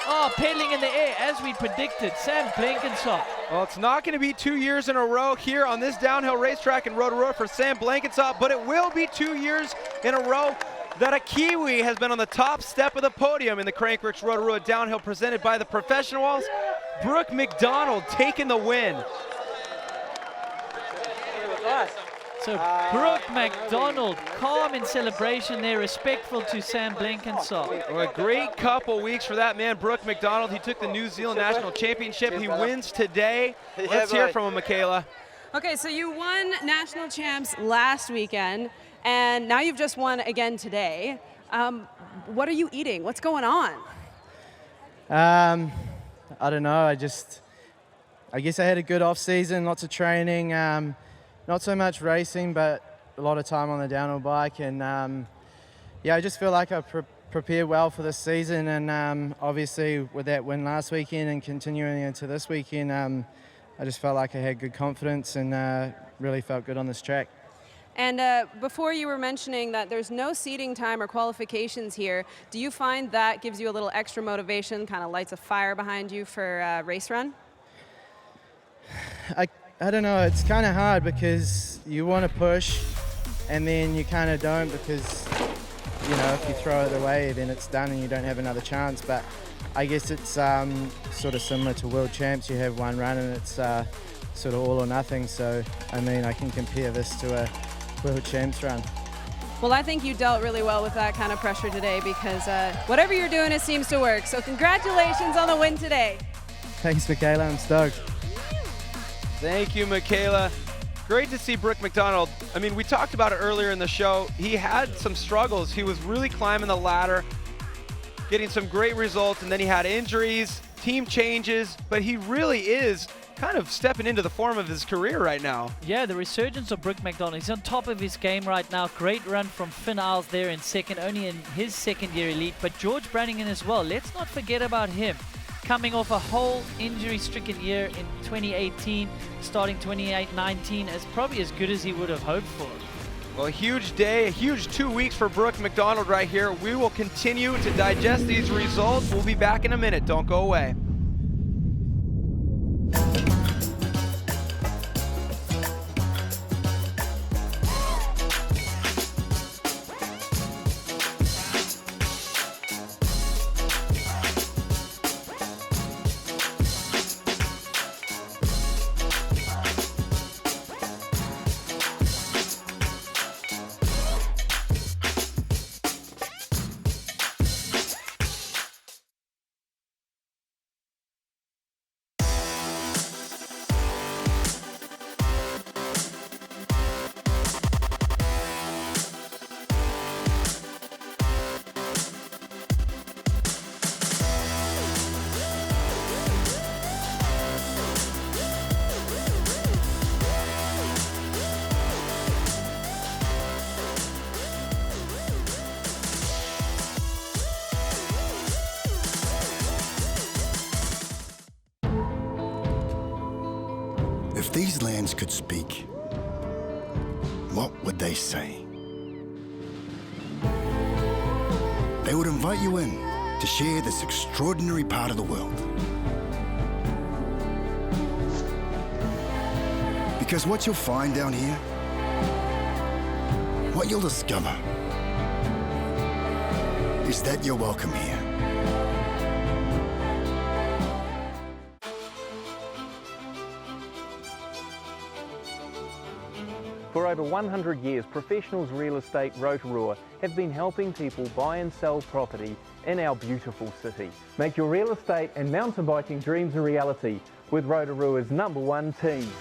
Oh, pedaling in the air as we predicted. Sam Blenkinsop. Well, it's not going to be 2 years in a row here on this downhill racetrack in Rotorua for Sam Blenkinsop, but it will be 2 years in a row that a Kiwi has been on the top step of the podium in the Crankworx Rotorua downhill presented by the professionals. Brooke McDonald taking the win. So Brooke McDonald, calm in celebration there, respectful to Sam Blenkinsop. Well, a great couple weeks for that man, Brooke McDonald. He took the New Zealand National Championship. He wins today. Let's hear from him, Michaela. Okay, so you won national champs last weekend, and now you've just won again today. What are you eating? What's going on? I don't know. I guess I had a good off season, lots of training. Not so much racing, but a lot of time on the downhill bike, and yeah, I just feel like I prepared well for this season, and obviously with that win last weekend and continuing into this weekend, I just felt like I had good confidence and really felt good on this track. And before you were mentioning that there's no seating time or qualifications here, do you find that gives you a little extra motivation, kind of lights a fire behind you for a race run? I don't know, it's kind of hard because you want to push and then you kind of don't because you know, if you throw it away, then it's done and you don't have another chance. But I guess it's sort of similar to World Champs. You have one run and it's sort of all or nothing. So, I mean, I can compare this to a World Champs run. Well, I think you dealt really well with that kind of pressure today because whatever you're doing, it seems to work. So congratulations on the win today. Thanks, Michaela. I'm stoked. Thank you, Michaela. Great to see Brooke McDonald. I mean, we talked about it earlier in the show. He had some struggles. He was really climbing the ladder, getting some great results, and then he had injuries, team changes, but he really is kind of stepping into the form of his career right now. Yeah, the resurgence of Brooke McDonald. He's on top of his game right now. Great run from Finn Isles there in second, only in his second-year elite. But George Brannigan as well. Let's not forget about him. Coming off a whole injury-stricken year in 2018, starting 2019 as probably as good as he would have hoped for. Well, a huge day, a huge 2 weeks for Brooke McDonald right here. We will continue to digest these results. We'll be back in a minute. Don't go away. If these lands could speak, what would they say? They would invite you in to share this extraordinary part of the world. Because what you'll find down here, what you'll discover, is that you're welcome here. For over 100 years, Professionals Real Estate Rotorua have been helping people buy and sell property in our beautiful city. Make your real estate and mountain biking dreams a reality with Rotorua's #1 team.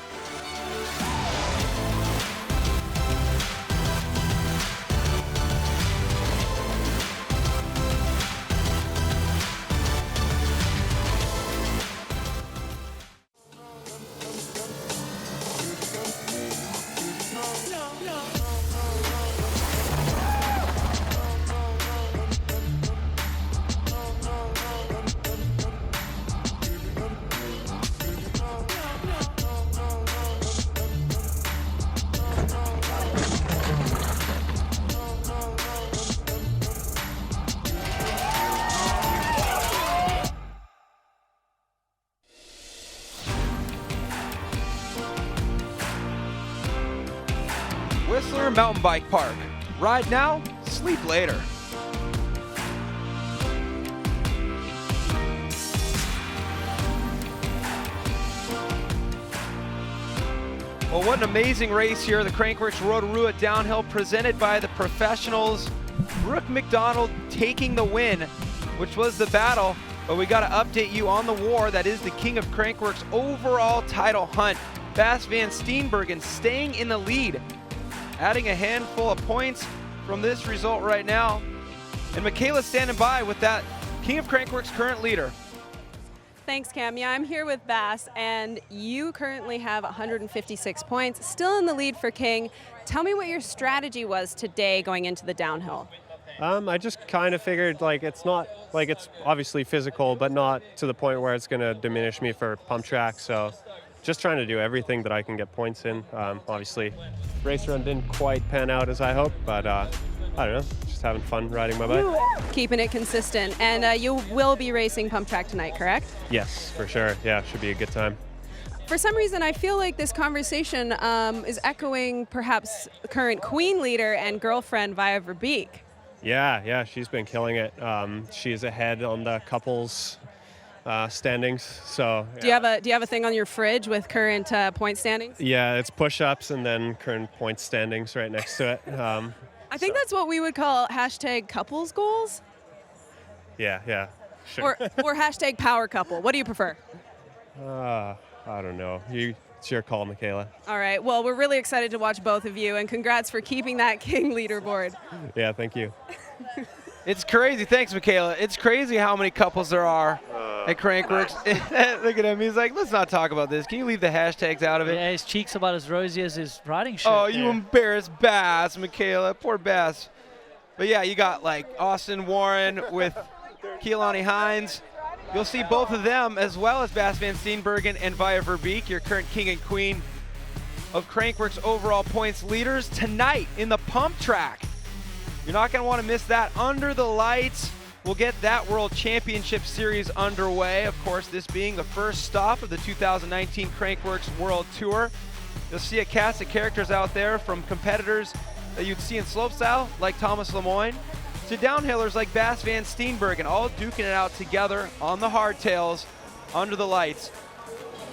Whistler Mountain Bike Park. Ride now, sleep later. Well, what an amazing race here. The Crankworx Rotorua downhill presented by the professionals. Brooke McDonald taking the win, which was the battle. But we got to update you on the war that is the King of Crankworx overall title hunt. Bas van Steenbergen staying in the lead, adding a handful of points from this result right now. And Michaela standing by with that King of Crankworx current leader. Thanks, Cam. Yeah, I'm here with Bas, and you currently have 156 points, still in the lead for King. Tell me what your strategy was today going into the downhill. I just kind of figured it's not it's obviously physical, but not to the point where it's going to diminish me for pump track. So just trying to do everything that I can get points in. Obviously, race run didn't quite pan out as I hoped, but I don't know, just having fun riding my bike. Keeping it consistent. And you will be racing pump track tonight, correct? Yes, for sure. Yeah, should be a good time. For some reason, I feel like this conversation is echoing perhaps current Queen leader and girlfriend Via Verbeek. Yeah, she's been killing it. She's ahead on the couples standings. So Do you have a thing on your fridge with current point standings? yeah, it's push-ups and then current point standings right next to it. I think that's what we would call hashtag couples goals Yeah, sure. or hashtag power couple. What do you prefer? I don't know. It's your call, Michaela. All right. Well, we're really excited to watch both of you, and congrats for keeping that king leaderboard. Yeah, thank you. It's crazy. Thanks, Michaela. It's crazy how many couples there are at Crankworx. Look at him. He's like, let's not talk about this. Can you leave the hashtags out of it? Yeah, his cheek's about as rosy as his riding shirt. Oh, you embarrassed Bass, Michaela. Poor Bass. But yeah, you got like Austin Warren with Keelani Hines. You'll see both of them as well as Bass Van Steenbergen and Via Verbeek, your current king and queen of Crankworx overall points leaders tonight in the pump track. You're not going to want to miss that. Under the lights, we'll get that World Championship Series underway. Of course, this being the first stop of the 2019 Crankworx World Tour. You'll see a cast of characters out there from competitors that you'd see in slopestyle, like Thomas Lemoyne, to downhillers like Bass Van Steenbergen, all duking it out together on the hardtails under the lights.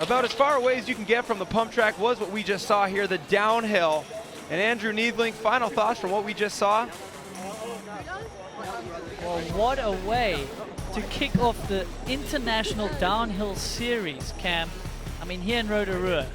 About as far away as you can get from the pump track was what we just saw here, the downhill. And Andrew Needling, final thoughts from what we just saw? Well, what a way to kick off the International Downhill Series, Cam. I mean, here in Rotorua.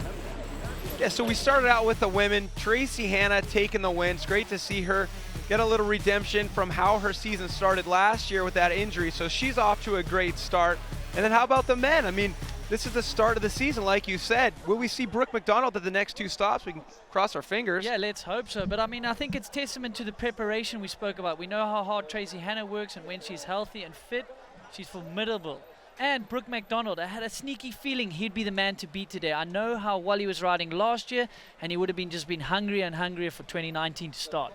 Yeah, so we started out with the women. Tracy Hanna taking the win. It's great to see her get a little redemption from how her season started last year with that injury. So she's off to a great start. And then how about the men? I mean, this is the start of the season, like you said. Will we see Brooke McDonald at the next two stops? We can cross our fingers. Yeah, let's hope so. But I mean, I think it's testament to the preparation we spoke about. We know how hard Tracy Hanna works, and when she's healthy and fit, she's formidable. And Brooke McDonald, I had a sneaky feeling he'd be the man to beat today. I know how well he was riding last year, and he would have just been hungrier and hungrier for 2019 to start.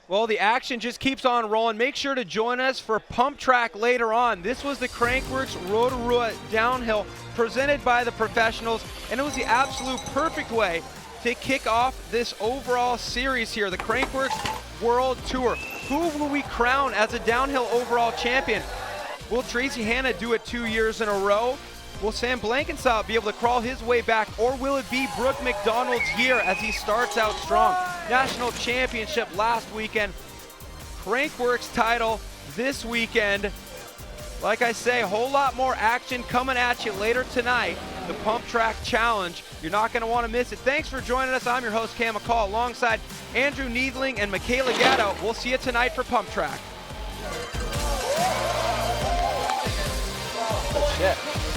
Well, the action just keeps on rolling. Make sure to join us for Pump Track later on. This was the Crankworx Rotorua Downhill presented by the professionals, and it was the absolute perfect way to kick off this overall series here, the Crankworx World Tour. Who will we crown as a downhill overall champion? Will Tracy Hanna do it 2 years in a row? Will Sam Blankenship be able to crawl his way back, or will it be Brooke McDonald's year as he starts out strong? National Championship last weekend, Crankworx title this weekend. Like I say, a whole lot more action coming at you later tonight. The Pump Track Challenge. You're not going to want to miss it. Thanks for joining us. I'm your host, Cam McCall, alongside Andrew Needling and Michaela Gatto. We'll see you tonight for Pump Track. Shit.